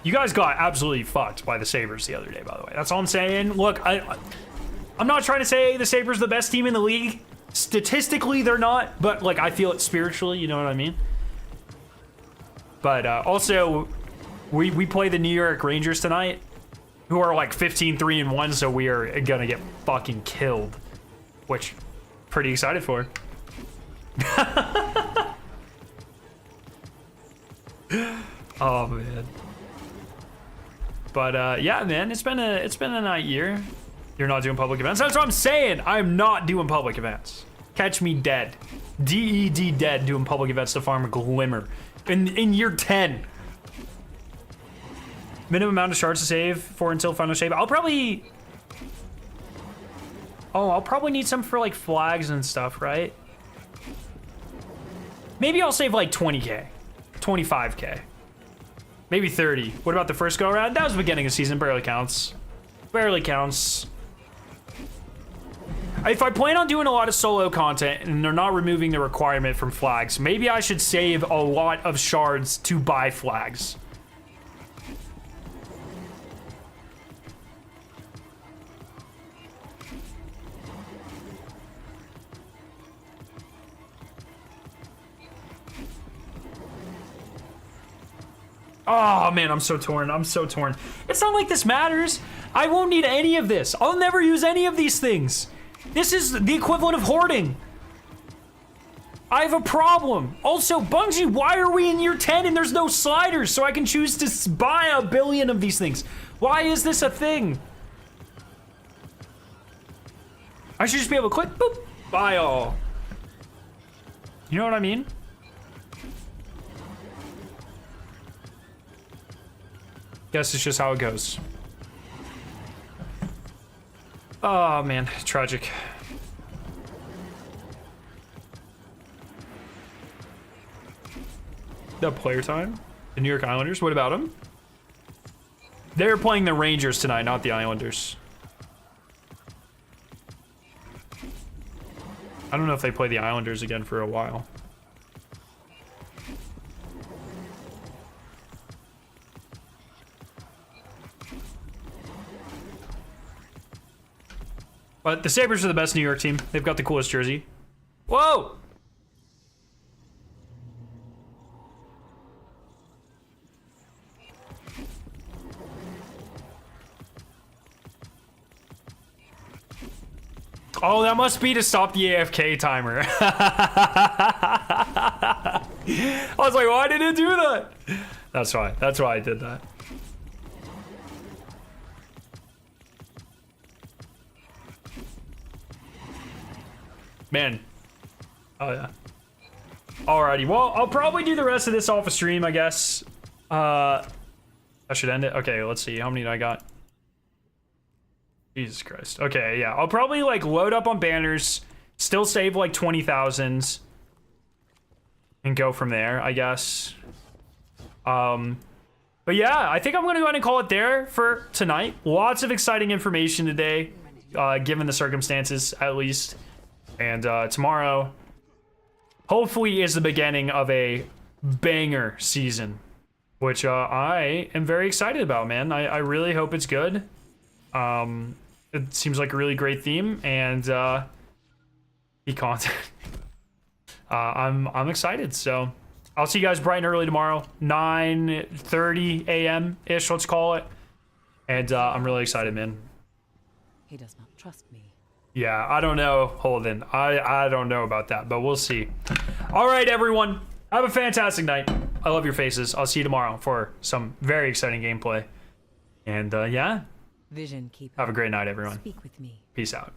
You guys got absolutely fucked by the Sabres the other day, by the way. That's all I'm saying. Look, I'm not trying to say the Sabres are the best team in the league. Statistically, they're not, but like I feel it spiritually, you know what I mean? But also, we play the New York Rangers tonight, who are like 15-3-1, so we are gonna get fucking killed, which pretty excited for. Oh man. But yeah, man, it's been a night year. You're not doing public events. That's what I'm saying. I'm not doing public events. Catch me dead. DED dead doing public events to farm Glimmer. In year 10. Minimum amount of shards to save for until final shape. I'll probably need some for like flags and stuff, right? Maybe I'll save like 20k. 25k. Maybe 30. What about the first go around? That was the beginning of season. Barely counts. Barely counts. If I plan on doing a lot of solo content and they're not removing the requirement from flags, maybe I should save a lot of shards to buy flags. Oh man, I'm so torn. I'm so torn. It's not like this matters. I won't need any of this. I'll never use any of these things. This is the equivalent of hoarding. I have a problem. Also, Bungie, why are we in year 10 and there's no sliders so I can choose to buy a billion of these things? Why is this a thing? I should just be able to click, boop, buy all. You know what I mean? Guess it's just how it goes. Oh man, tragic. The player time? The New York Islanders, what about them? They're playing the Rangers tonight, not the Islanders. I don't know if they play the Islanders again for a while. But the Sabres are the best New York team. They've got the coolest jersey. Whoa! Oh, that must be to stop the AFK timer. I was like, why did it do that? That's why. That's why I did that. Man. Oh, yeah. Alrighty. Well, I'll probably do the rest of this off a stream, I guess. I should end it. Okay, let's see. How many did I got? Jesus Christ. Okay, yeah. I'll probably, like, load up on banners, still save, like, 20,000, and go from there, I guess. But yeah, I think I'm going to go ahead and call it there for tonight. Lots of exciting information today, given the circumstances, at least. And tomorrow, hopefully, is the beginning of a banger season, which I am very excited about, man. I really hope it's good. It seems like a really great theme, and the content. I'm excited, so I'll see you guys bright and early tomorrow, 9:30 a.m. ish, let's call it. And I'm really excited, man. He does not trust me. Yeah, I don't know, Holden. I don't know about that, but we'll see. All right, everyone. Have a fantastic night. I love your faces. I'll see you tomorrow for some very exciting gameplay. And yeah, Vision keeper. have a great night, everyone. Speak with me. Peace out.